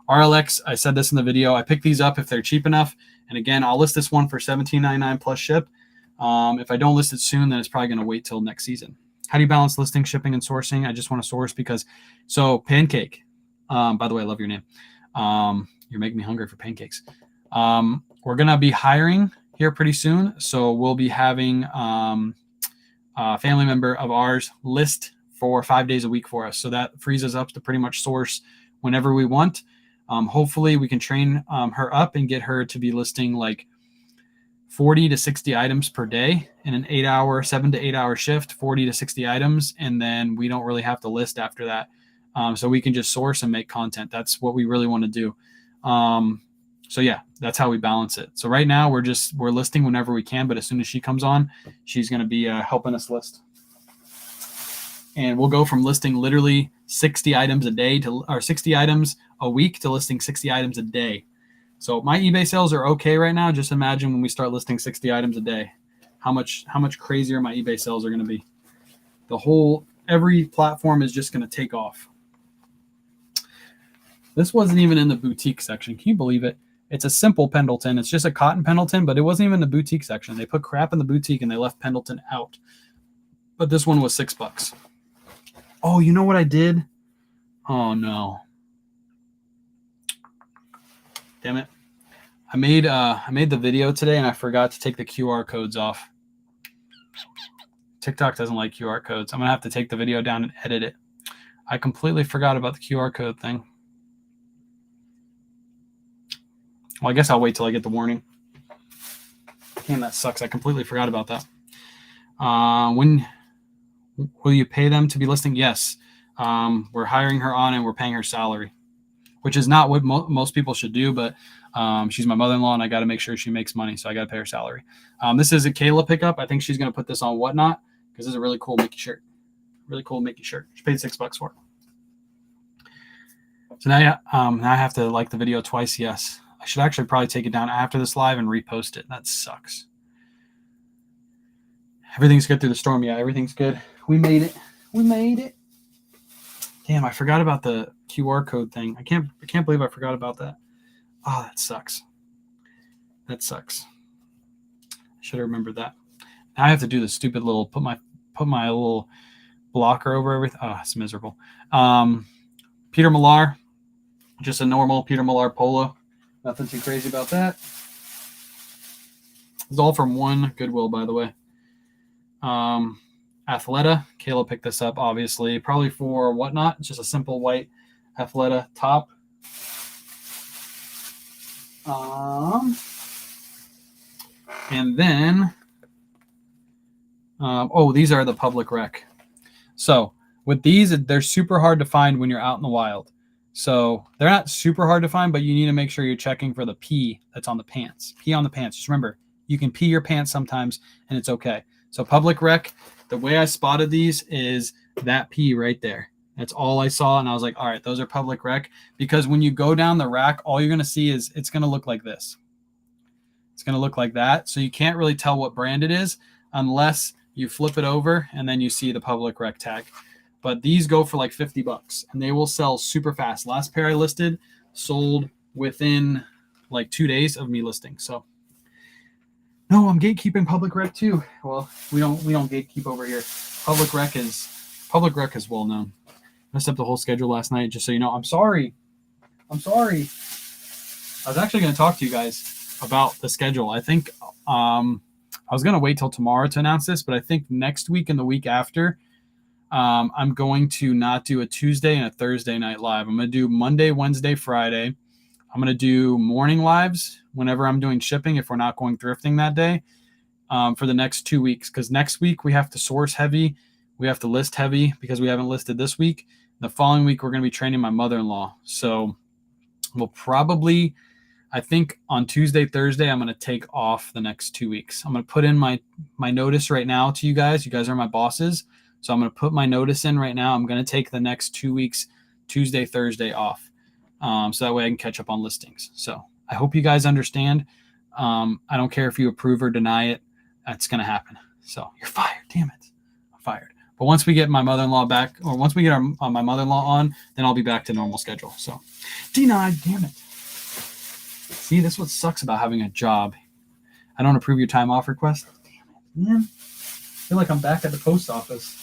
RLX, I said this in the video. I pick these up if they're cheap enough. And again, I'll list this one for $17.99 plus ship. If I don't list it soon, then it's probably going to wait till next season. How do you balance listing, shipping, and sourcing? I just want to source because, so Pancake, by the way, I love your name. You're making me hungry for pancakes. We're going to be hiring here pretty soon. So we'll be having a family member of ours list for 5 days a week for us. So that frees us up to pretty much source whenever we want. Hopefully we can train her up and get her to be listing like 40 to 60 items per day in an 7 to 8 hour shift, 40 to 60 items. And then we don't really have to list after that. So we can just source and make content. That's what we really want to do. So yeah, that's how we balance it. So right now we're listing whenever we can, but as soon as she comes on, she's going to be helping us list. And we'll go from listing literally 60 items a day or 60 items a week to listing 60 items a day. So my eBay sales are okay right now. Just imagine when we start listing 60 items a day, how much crazier my eBay sales are going to be. Every platform is just going to take off. This wasn't even in the boutique section. Can you believe it? It's a simple Pendleton. It's just a cotton Pendleton, but it wasn't even in the boutique section. They put crap in the boutique and they left Pendleton out. But this one was $6. Oh, you know what I did? Oh, no. Damn it. I made the video today and I forgot to take the QR codes off. TikTok doesn't like QR codes. I'm gonna have to take the video down and edit it. I completely forgot about the QR code thing. Well, I guess I'll wait till I get the warning. Damn, that sucks. I completely forgot about that. When will you pay them to be listing? Yes. We're hiring her on and we're paying her salary, which is not what most people should do, but she's my mother-in-law and I got to make sure she makes money, so I got to pay her salary. This is a Kayla pickup. I think she's going to put this on Whatnot because this is a really cool Mickey shirt. Really cool Mickey shirt. She paid $6 for it. So now I have to like the video twice. Yes. I should actually probably take it down after this live and repost it. That sucks. Everything's good through the storm. Yeah, everything's good. We made it. We made it. Damn, I forgot about the QR code thing. I can't believe I forgot about that. Oh, that sucks. That sucks. I should have remembered that. Now I have to do the stupid little put my little blocker over everything. Oh, it's miserable. Peter Millar, just a normal Peter Millar polo. Nothing too crazy about that. It's all from one Goodwill, by the way. Athleta. Kayla picked this up, obviously, probably for Whatnot. It's just a simple white Athleta top. And then, these are the Public Rec. So with these, they're super hard to find when you're out in the wild. So they're not super hard to find, but you need to make sure you're checking for the pee that's on the pants. Pee on the pants. Just remember, you can pee your pants sometimes, and it's okay. So Public Rec, the way I spotted these is that pee right there. That's all I saw, and I was like, all right, those are Public Rec. Because when you go down the rack, all you're going to see is it's going to look like this. It's going to look like that. So you can't really tell what brand it is unless you flip it over and then you see the Public Rec tag. But these go for like $50 and they will sell super fast. Last pair I listed sold within like 2 days of me listing. So no, I'm gatekeeping Public Rec too. Well, we don't gatekeep over here. Public Rec is well known. Messed up the whole schedule last night, just so you know. I'm sorry. I was actually going to talk to you guys about the schedule. I think I was going to wait till tomorrow to announce this, but I think next week and the week after, I'm going to not do a Tuesday and a Thursday night live. I'm going to do Monday, Wednesday, Friday. I'm going to do morning lives whenever I'm doing shipping if we're not going thrifting that day for the next 2 weeks. Because next week we have to source heavy. We have to list heavy because we haven't listed this week. The following week we're going to be training my mother-in-law. So we'll probably, I think on Tuesday, Thursday, I'm going to take off the next 2 weeks. I'm going to put in my notice right now to you guys. You guys are my bosses. So I'm going to put my notice in right now. I'm going to take the next 2 weeks, Tuesday, Thursday off. So that way I can catch up on listings. So I hope you guys understand. I don't care if you approve or deny it. That's going to happen. So you're fired. Damn it. I'm fired. But once we get my mother-in-law back, or once we get my mother-in-law on, then I'll be back to normal schedule. So denied. Damn it. See, this is what sucks about having a job. I don't approve your time off request. Damn it, man. I feel like I'm back at the post office.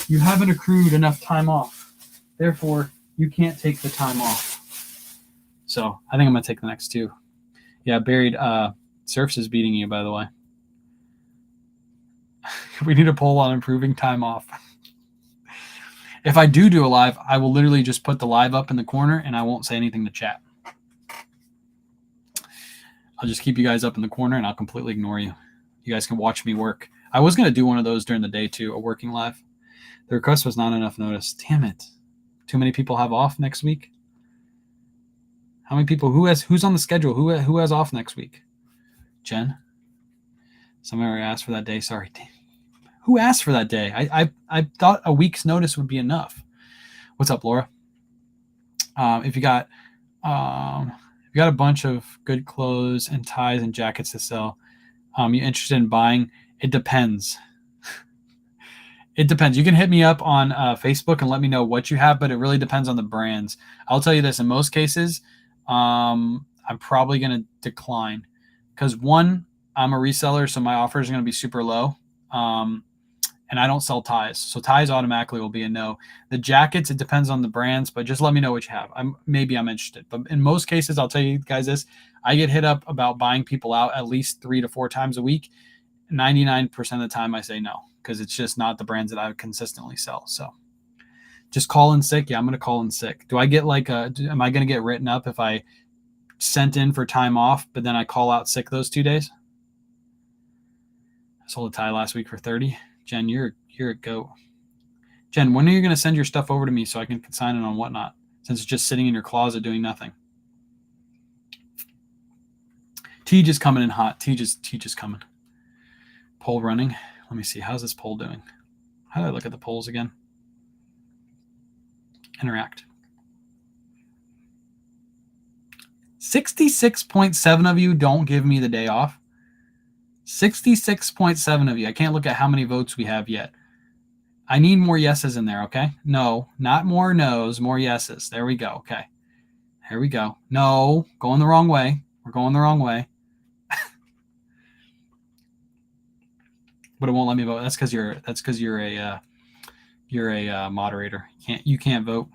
You haven't accrued enough time off. Therefore, you can't take the time off. So I think I'm going to take the next 2. Yeah, Buried Surfs is beating you, by the way. We need a poll on improving time off. If I do a live, I will literally just put the live up in the corner and I won't say anything to chat. I'll just keep you guys up in the corner and I'll completely ignore you. You guys can watch me work. I was going to do one of those during the day too, a working live. The request was not enough notice. Damn it. Too many people have off next week. How many people? Who's on the schedule? Who has off next week? Jen? Somebody already asked for that day. Sorry. Damn. Who asked for that day? I thought a week's notice would be enough. What's up, Laura? If you got a bunch of good clothes and ties and jackets to sell, you interested in buying? It depends. It depends. You can hit me up on Facebook and let me know what you have, but it really depends on the brands. I'll tell you this, in most cases, I'm probably going to decline because one, I'm a reseller, so my offer is going to be super low. and I don't sell ties. So ties automatically will be a no. The jackets, it depends on the brands, but just let me know what you have. Maybe I'm interested. But in most cases, I'll tell you guys this, I get hit up about buying people out at least 3 to 4 times a week. 99% of the time I say no, because it's just not the brands that I consistently sell. So just call in sick. Yeah, I'm going to call in sick. Do I get am I going to get written up if I sent in for time off, but then I call out sick those 2 days? I sold a tie last week for 30. Jen, you're a goat. Jen, when are you going to send your stuff over to me so I can consign it on Whatnot, since it's just sitting in your closet doing nothing? T just coming in hot. T just coming. Poll running. Let me see. How's this poll doing? How do I look at the polls again? Interact. 66.7 of you don't give me the day off. 66.7 of you. I can't look at how many votes we have yet. I need more yeses in there, okay? No, not more no's, more yeses. There we go. Okay. Here we go. No, going the wrong way. We're going the wrong way. But it won't let me vote. That's because you're a moderator. You can't vote.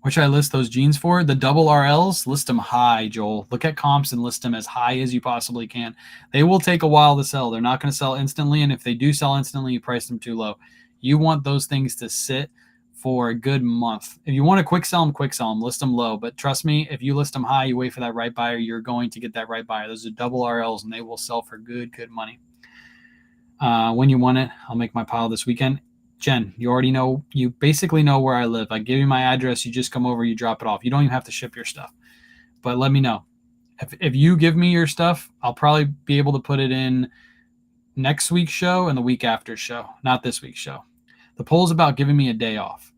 What should I list those jeans for? The double RLs, list them high, Joel. Look at comps and list them as high as you possibly can. They will take a while to sell. They're not going to sell instantly, and if they do sell instantly, you price them too low. You want those things to sit for a good month. If you want to quick sell them, list them low. But trust me, if you list them high, you wait for that right buyer, you're going to get that right buyer. Those are double RLs, and they will sell for good money. When you want it, I'll make my pile this weekend. Jen, you basically know where I live. I give you my address, you just come over, you drop it off. You don't even have to ship your stuff. But let me know. If you give me your stuff, I'll probably be able to put it in next week's show and the week after show, not this week's show. The poll's about giving me a day off.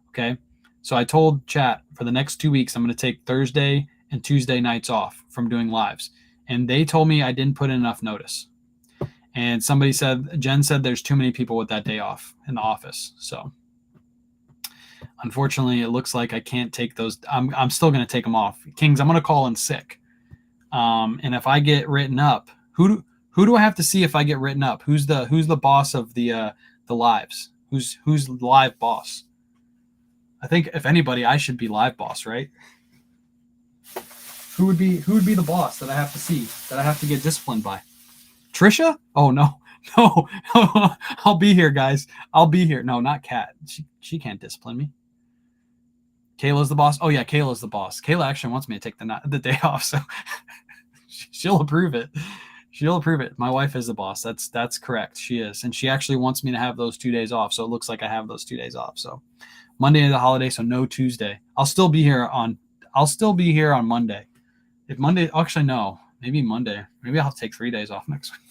Okay? So I told chat for the next 2 weeks, I'm going to take Thursday and Tuesday nights off from doing lives. And they told me I didn't put in enough notice. And Jen said there's too many people with that day off in the office. So unfortunately, it looks like I can't take those. I'm still going to take them off. Kings, I'm going to call in sick. And if I get written up, who do I have to see if I get written up? Who's the boss of the lives? Who's the live boss? I think if anybody, I should be live boss, right? Who would be the boss that I have to see, that I have to get disciplined by? Trisha? Oh, no. I'll be here, guys. I'll be here. No, not Kat. She can't discipline me. Kayla's the boss. Oh, yeah, Kayla's the boss. Kayla actually wants me to take the day off, so she'll approve it. She'll approve it. My wife is the boss. That's correct. She is. And she actually wants me to have those 2 days off, so it looks like I have those 2 days off. So Monday is the holiday, so no Tuesday. I'll still be here on Monday. If Monday, actually, no. Maybe Monday. Maybe I'll take 3 days off next week.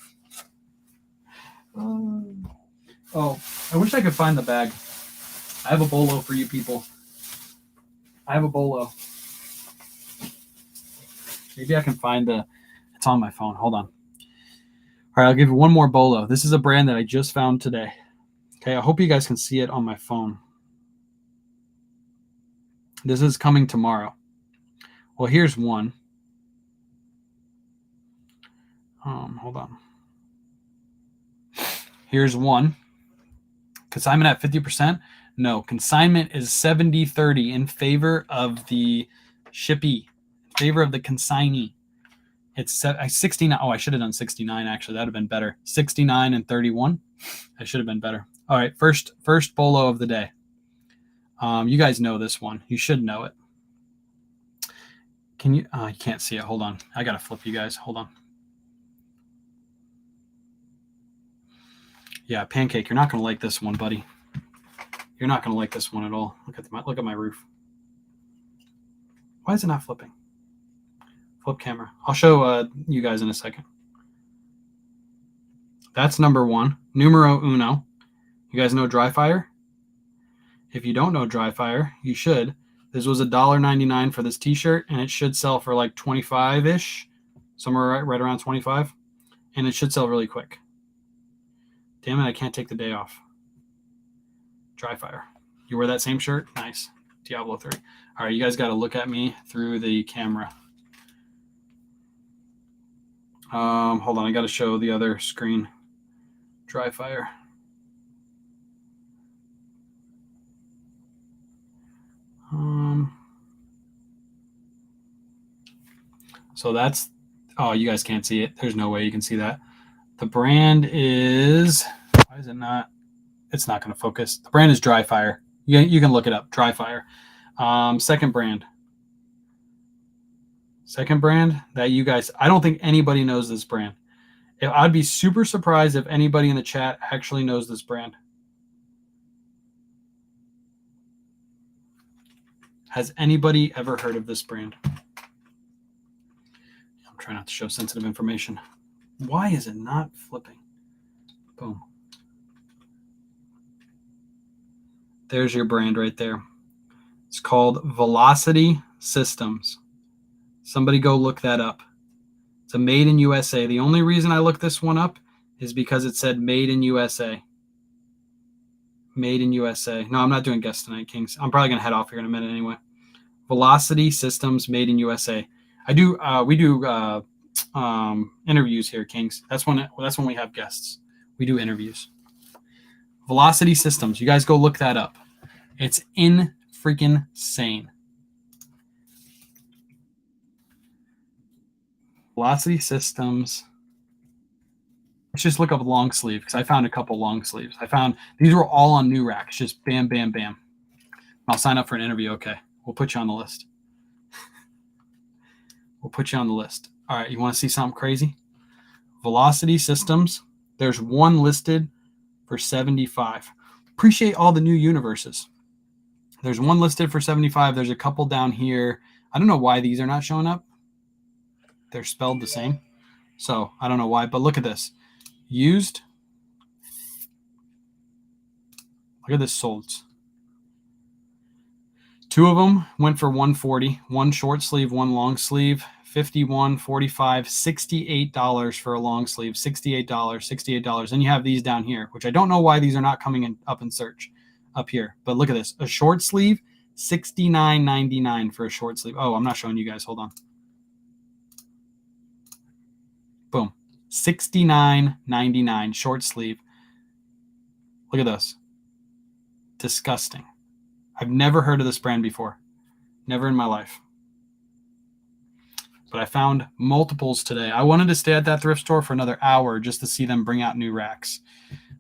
I wish I could find the bag. I have a bolo for you people. I have a bolo. Maybe I can find it's on my phone. Hold on. All right, I'll give you one more bolo. This is a brand that I just found today. Okay, I hope you guys can see it on my phone. This is coming tomorrow. Well, here's one. Hold on. Here's one. Consignment at 50%. No, consignment is 70-30 in favor of the shippee, in favor of the consignee. It's 69. Oh, I should have done 69, actually. That would have been better. 69 and 31. I should have been better. All right, first bolo of the day. You guys know this one. You should know it. Can you? You can't see it. Hold on. I got to flip you guys. Hold on. Yeah, Pancake, you're not going to like this one, buddy. You're not going to like this one at all. Look at my roof. Why is it not flipping? Flip camera. I'll show you guys in a second. That's number one. Numero uno. You guys know Dry Fire? If you don't know Dry Fire, you should. This was $1.99 for this t-shirt, and it should sell for like 25-ish. Somewhere right around 25. And it should sell really quick. Damn it, I can't take the day off. Dry Fire. You wear that same shirt? Nice. Diablo 3. All right, you guys got to look at me through the camera. Hold on, I got to show the other screen. Dry Fire. So that's, oh, you guys can't see it. There's no way you can see that. The brand is, why is it not? It's not going to focus. The brand is Dry Fire. You can look it up, Dry Fire. Second brand that you guys, I don't think anybody knows this brand. I'd be super surprised if anybody in the chat actually knows this brand. Has anybody ever heard of this brand? I'm trying not to show sensitive information. Why is it not flipping? Boom. There's your brand right there. It's called Velocity Systems. Somebody go look that up. It's a made in USA. The only reason I looked this one up is because it said made in USA. Made in USA. No, I'm not doing guests tonight, Kings. I'm probably going to head off here in a minute anyway. Velocity Systems, made in USA. We do interviews here, Kings. That's when we have guests. We do interviews. Velocity Systems. You guys go look that up. It's in freaking sane. Velocity Systems. Let's just look up long sleeve because I found a couple long sleeves. I found these were all on new racks. Just bam, bam, bam. I'll sign up for an interview. Okay. We'll put you on the list. We'll put you on the list. All right. You want to see something crazy? Velocity Systems. There's one listed for $75. Appreciate all the new universes. There's one listed for $75. There's a couple down here. I don't know why these are not showing up. They're spelled the same. So I don't know why, but look at this. Used. Look at this solds. Two of them went for $140. One short sleeve, one long sleeve. $51, $45, $68 for a long sleeve. $68. Then you have these down here, which I don't know why these are not coming up in search up here. But look at this. A short sleeve, $69.99 for a short sleeve. Oh, I'm not showing you guys. Hold on. Boom. $69.99 short sleeve. Look at this. Disgusting. I've never heard of this brand before. Never in my life. But I found multiples today. I wanted to stay at that thrift store for another hour just to see them bring out new racks.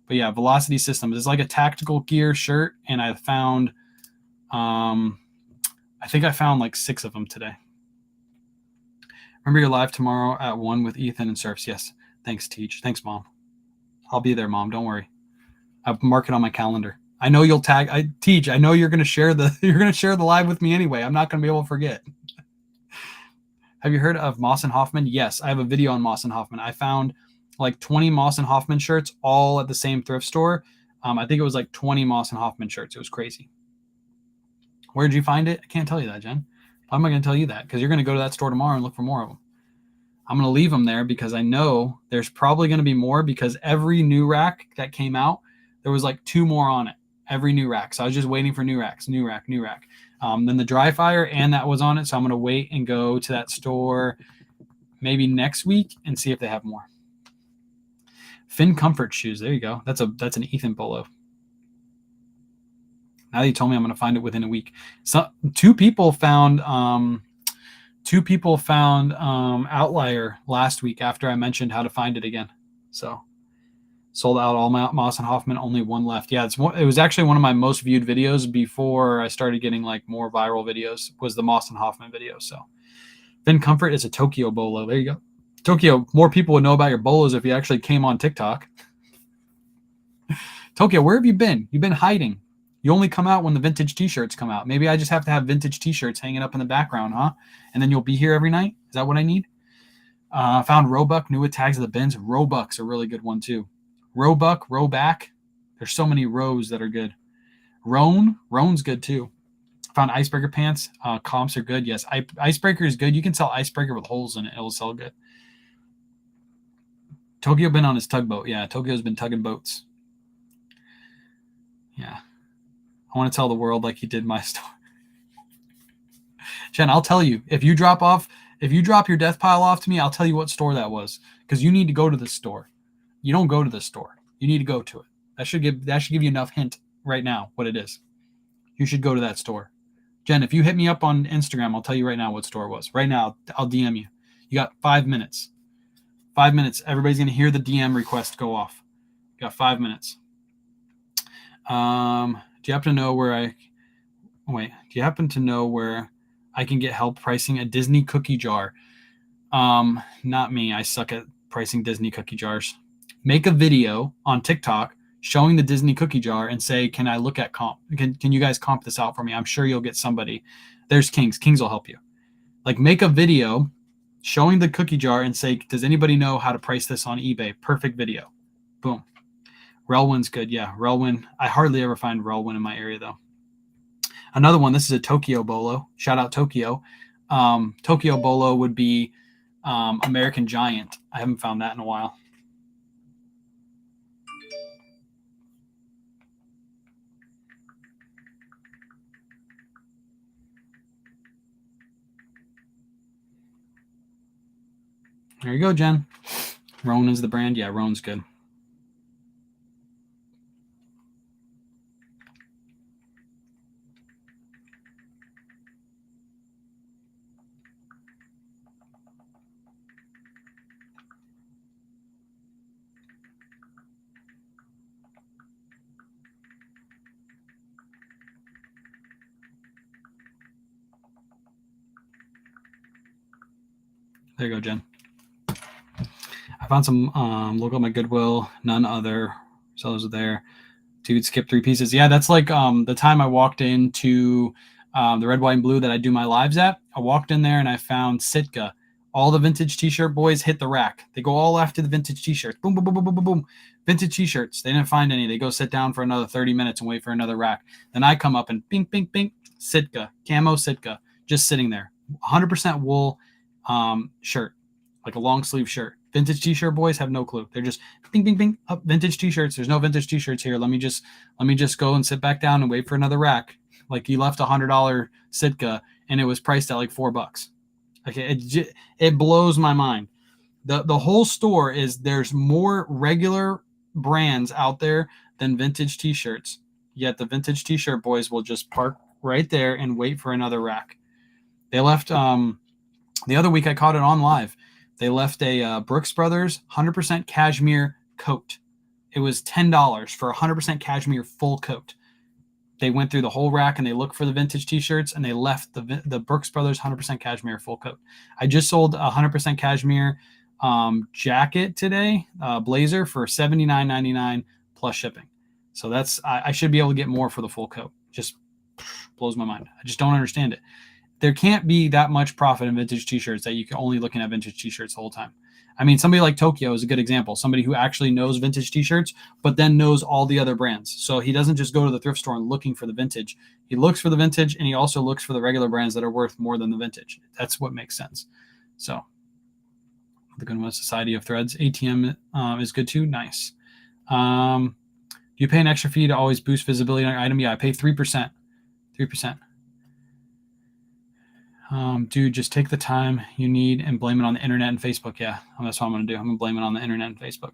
But yeah, Velocity Systems. It's like a tactical gear shirt, and I found, I think I found like 6 of them today. Remember you're live tomorrow at 1 with Ethan and Surfs. Yes. Thanks, Teach. Thanks, Mom. I'll be there, Mom. Don't worry. I've marked it on my calendar. I know you'll tag. Teach. I know you're going to share the live with me anyway. I'm not going to be able to forget. Have you heard of Moss and Hoffman? Yes, I have a video on Moss and Hoffman. I found like 20 Moss and Hoffman shirts all at the same thrift store. I think it was like 20 Moss and Hoffman shirts. It was crazy. Where did you find it? I can't tell you that, Jen. How am I going to tell you that? Because you're going to go to that store tomorrow and look for more of them. I'm going to leave them there because I know there's probably going to be more because every new rack that came out, there was like 2 more on it. Every new rack. So I was just waiting for new racks, new rack. Then the Dry Fire and that was on it. So I'm going to wait and go to that store maybe next week and see if they have more. Finn Comfort shoes. There you go. That's an Ethan polo. Now that you told me, I'm going to find it within a week. So 2 people found Outlier last week after I mentioned how to find it again. So sold out all Moss and Hoffman, only 1 left. Yeah, it was actually one of my most viewed videos before I started getting like more viral videos was the Moss and Hoffman video. So Finn Comfort is a Tokyo bolo. There you go. Tokyo, more people would know about your bolos if you actually came on TikTok. Tokyo, where have you been? You've been hiding. You only come out when the vintage t-shirts come out. Maybe I just have to have vintage t-shirts hanging up in the background, huh? And then you'll be here every night? Is that what I need? Found Roebuck, new with tags of the bins. Roebuck's a really good one too. Roebuck, Rowback. There's so many rows that are good. Roan's good too. Found Icebreaker pants. Comps are good. Yes, Icebreaker is good. You can sell Icebreaker with holes in it. It'll sell good. Tokyo been on his tugboat. Yeah, Tokyo's been tugging boats. Yeah. I want to tell the world like he did my story. Jen, I'll tell you. If you drop your death pile off to me, I'll tell you what store that was. Because you need to go to this store. You don't go to this store. You need to go to it. That should give you enough hint right now what it is. You should go to that store. Jen, if you hit me up on Instagram, I'll tell you right now what store it was. Right now, I'll DM you. You got 5 minutes. 5 minutes. Everybody's going to hear the DM request go off. You got 5 minutes. Do you happen to know where I can get help pricing a Disney cookie jar? Not me. I suck at pricing Disney cookie jars. Make a video on TikTok showing the Disney cookie jar and say, can I look at comp? Can you guys comp this out for me? I'm sure you'll get somebody. There's Kings. Kings will help you. Like, make a video showing the cookie jar and say, does anybody know how to price this on eBay? Perfect video. Boom. Relwyn's good. Yeah, Relwyn. I hardly ever find Relwyn in my area, though. Another one, this is a Tokyo Bolo. Shout out Tokyo. Tokyo Bolo would be American Giant. I haven't found that in a while. There you go, Jen. Roan is the brand. Yeah, Roan's good. There you go, Jen. I found some logo at my Goodwill. None other sellers are there. Dude, skip 3 pieces. Yeah, that's like the time I walked into the Red, White, and Blue that I do my lives at. I walked in there and I found Sitka. All the vintage t-shirt boys hit the rack. They go all after the vintage t-shirts. Boom, boom, boom, boom, boom, boom, boom. Vintage t-shirts. They didn't find any. They go sit down for another 30 minutes and wait for another rack. Then I come up and bing, bing, bing. Sitka. Camo Sitka. Just sitting there. 100% wool shirt. Like a long sleeve shirt. Vintage t-shirt boys have no clue. They're just bing, bing, bing. Up vintage t-shirts. There's no vintage t-shirts here. Let me just go and sit back down and wait for another rack. Like, you left $100 Sitka and it was priced at like $4. Okay, it blows my mind. The whole store is, there's more regular brands out there than vintage t-shirts. Yet the vintage t-shirt boys will just park right there and wait for another rack. They left the other week, I caught it on live. They left a Brooks Brothers 100% cashmere coat. It was $10 for a 100% cashmere full coat. They went through the whole rack and they looked for the vintage t-shirts and they left the Brooks Brothers 100% cashmere full coat. I just sold a 100% cashmere jacket today, blazer, for $79.99 plus shipping. So that's, I should be able to get more for the full coat. Just blows my mind. I just don't understand it. There can't be that much profit in vintage t-shirts that you can only looking at vintage t-shirts the whole time. I mean, somebody like Tokyo is a good example. Somebody who actually knows vintage t-shirts, but then knows all the other brands. So he doesn't just go to the thrift store and looking for the vintage. He looks for the vintage and he also looks for the regular brands that are worth more than the vintage. That's what makes sense. So the Goodwill Society of Threads ATM is good too. Nice. Do you pay an extra fee to always boost visibility on your item? Yeah, I pay 3%. 3%. Dude, just take the time you need and blame it on the internet and Facebook. Yeah, that's what I'm going to do. I'm going to blame it on the internet and Facebook.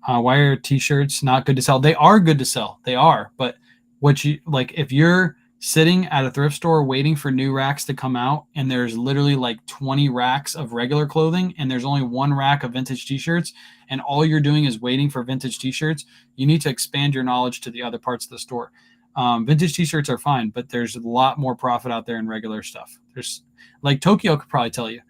Why are t-shirts not good to sell? They are good to sell. They are. But if you're sitting at a thrift store waiting for new racks to come out and there's literally like 20 racks of regular clothing and there's only one rack of vintage t-shirts and all you're doing is waiting for vintage t-shirts, you need to expand your knowledge to the other parts of the store. Vintage t-shirts are fine, but there's a lot more profit out there in regular stuff. There's, like, Tokyo could probably tell you,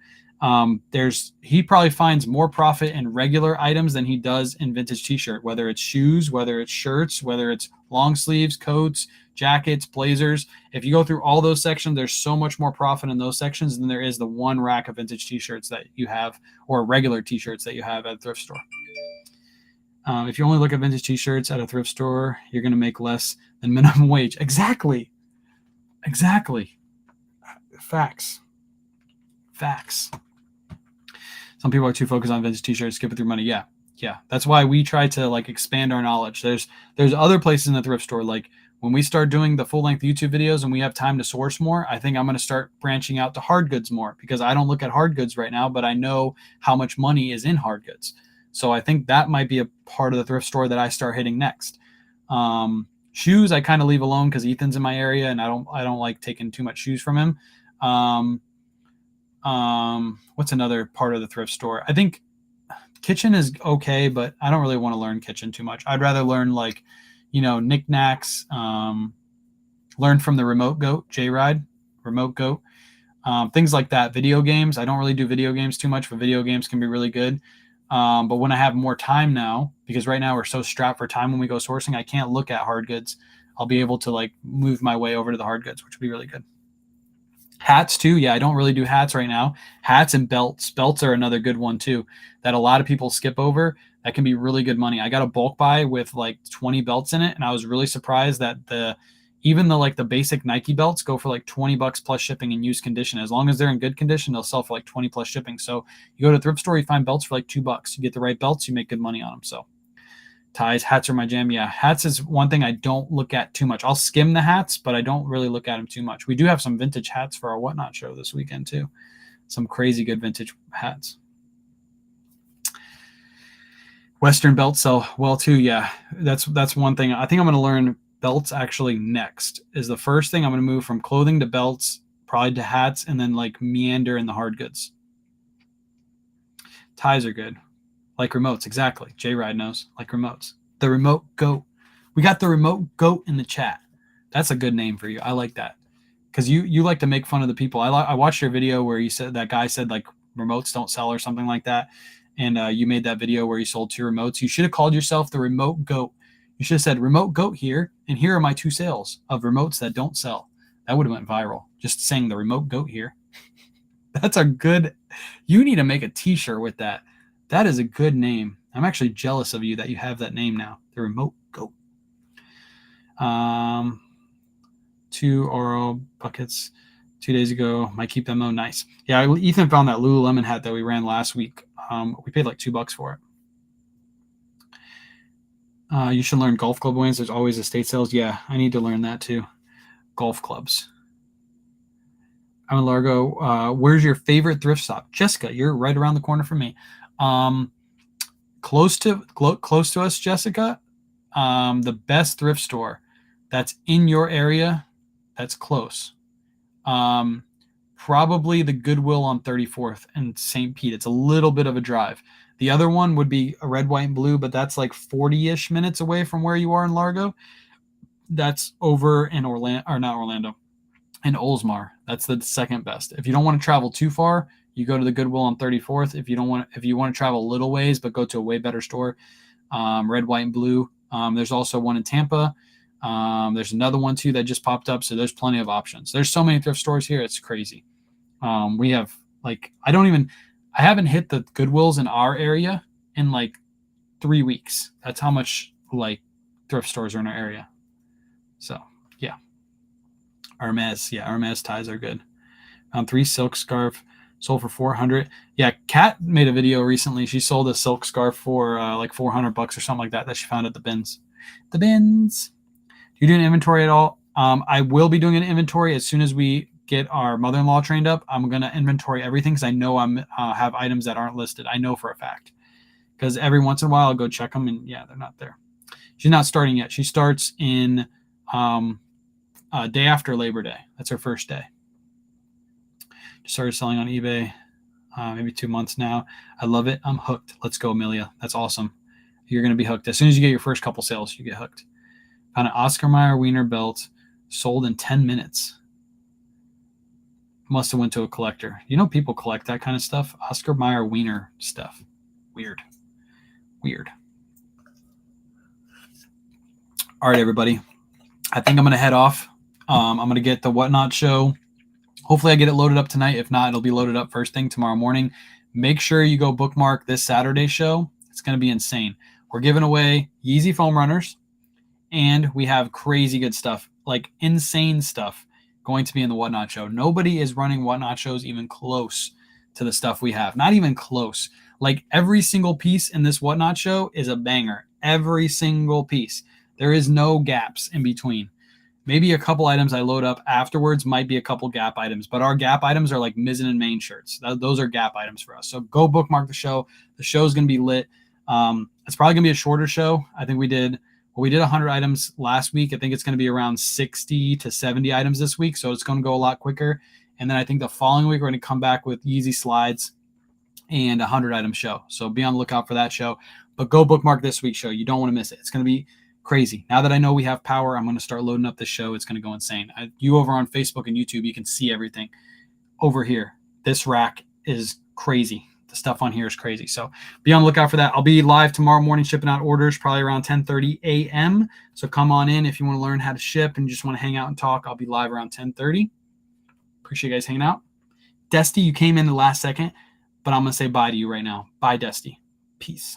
he probably finds more profit in regular items than he does in vintage t-shirt, whether it's shoes, whether it's shirts, whether it's long sleeves, coats, jackets, blazers. If you go through all those sections, there's so much more profit in those sections than there is the one rack of vintage t-shirts that you have, or regular t-shirts that you have at a thrift store. If you only look at vintage t-shirts at a thrift store, you're going to make less than minimum wage. Exactly. Facts. Some people are too focused on vintage t-shirts, skip it through money. Yeah. That's why we try to like expand our knowledge. There's other places in the thrift store. Like when we start doing the full length YouTube videos and we have time to source more, I think I'm going to start branching out to hard goods more, because I don't look at hard goods right now, but I know how much money is in hard goods. So I think that might be a part of the thrift store that I start hitting next. Shoes I kind of leave alone because Ethan's in my area and I don't like taking too much shoes from him. What's another part of the thrift store? I think kitchen is okay, but I don't really want to learn kitchen too much. I'd rather learn like, knickknacks. Learn from the Remote Goat, J-Ride, Remote Goat. Things like that. Video games. I don't really do video games too much, but video games can be really good. But when I have more time now, because right now we're so strapped for time when we go sourcing, I can't look at hard goods. I'll be able to like move my way over to the hard goods, which would be really good. Hats too. Yeah, I don't really do hats right now. Hats and belts. Belts are another good one too that a lot of people skip over. That can be really good money. I got a bulk buy with like 20 belts in it, and I was really surprised that even the basic Nike belts go for like $20 plus shipping in used condition. As long as they're in good condition, they'll sell for like 20 plus shipping. So you go to a thrift store, you find belts for like $2. You get the right belts, you make good money on them. So ties, hats are my jam. Yeah, hats is one thing I don't look at too much. I'll skim the hats, but I don't really look at them too much. We do have some vintage hats for our Whatnot show this weekend too. Some crazy good vintage hats. Western belts sell well too. Yeah, that's one thing. I think I'm going to learn belts actually next. Is the first thing I'm going to move from clothing to belts, probably to hats, and then like meander in the hard goods. Ties are good. Like remotes, exactly. J-Ride knows. Like remotes. The Remote Goat. We got the Remote Goat in the chat. That's a good name for you. I like that. Because you like to make fun of the people. I watched your video where you said that guy said like remotes don't sell or something like that. And you made that video where you sold 2 remotes. You should have called yourself the Remote Goat. You should have said Remote Goat here, and here are my 2 sales of remotes that don't sell. That would have went viral. Just saying the Remote Goat here. That's a good. You need to make a T-shirt with that. That is a good name. I'm actually jealous of you that you have that name now. The Remote Goat. 2 Oro buckets 2 days ago. Might keep them though. Nice. Yeah, Ethan found that Lululemon hat that we ran last week. We paid like $2 for it. You should learn golf club wins. There's always estate sales. Yeah, I need to learn that too. Golf clubs. I'm in Largo. Where's your favorite thrift shop? Jessica, you're right around the corner from me. Close to us, Jessica. The best thrift store that's in your area, that's close. Probably the Goodwill on 34th and St. Pete. It's a little bit of a drive. The other one would be a Red, White, and Blue, but that's like 40-ish minutes away from where you are in Largo. That's over in Orlando, in Oldsmar. That's the second best. If you don't want to travel too far, you go to the Goodwill on 34th. If you want to travel a little ways, but go to a way better store, Red, White, and Blue. There's also one in Tampa. There's another one too that just popped up. So there's plenty of options. There's so many thrift stores here. It's crazy. We have like, I haven't hit the Goodwills in our area in like 3 weeks. That's how much like thrift stores are in our area. So yeah. Hermes ties are good. Found 3 silk scarf, sold for $400. Yeah, Kat made a video recently. She sold a silk scarf for like $400 or something like that she found at the bins. The bins. Do you do an inventory at all? I will be doing an inventory as soon as we get our mother-in-law trained up. I'm gonna inventory everything because I know I'm have items that aren't listed. I know for a fact because every once in a while I'll go check them and yeah, they're not there. She's not starting yet. She starts in day after Labor Day. That's her first day. Just started selling on eBay maybe 2 months now. I love it. I'm hooked. Let's go, Amelia. That's awesome. You're going to be hooked. As soon as you get your first couple sales, you get hooked. Found an Oscar Mayer Wiener belt sold in 10 minutes. Must have went to a collector. You know people collect that kind of stuff. Oscar Mayer Wiener stuff. Weird. All right, everybody. I think I'm going to head off. I'm going to get the Whatnot show. Hopefully I get it loaded up tonight. If not, it'll be loaded up first thing tomorrow morning. Make sure you go bookmark this Saturday show. It's going to be insane. We're giving away Yeezy foam runners, and we have crazy good stuff, like insane stuff, going to be in the Whatnot show. Nobody is running Whatnot shows even close to the stuff we have. Not even close. Like every single piece in this Whatnot show is a banger. Every single piece. There is no gaps in between. Maybe a couple items I load up afterwards might be a couple Gap items, but our Gap items are like Mizzen and Main shirts. Those are Gap items for us. So go bookmark the show. The show is going to be lit. It's probably going to be a shorter show. I think we did 100 items last week. I think it's going to be around 60 to 70 items this week. So it's going to go a lot quicker. And then I think the following week, we're going to come back with Yeezy slides and a 100-item show. So be on the lookout for that show. But go bookmark this week's show. You don't want to miss it. It's going to be crazy. Now that I know we have power, I'm going to start loading up this show. It's going to go insane. You over on Facebook and YouTube, you can see everything over here. This rack is crazy. The stuff on here is crazy. So be on the lookout for that. I'll be live tomorrow morning shipping out orders, probably around 10:30 a.m. So come on in if you want to learn how to ship and just want to hang out and talk. I'll be live around 10:30. Appreciate you guys hanging out. Desty, you came in the last second, but I'm going to say bye to you right now. Bye, Desty. Peace.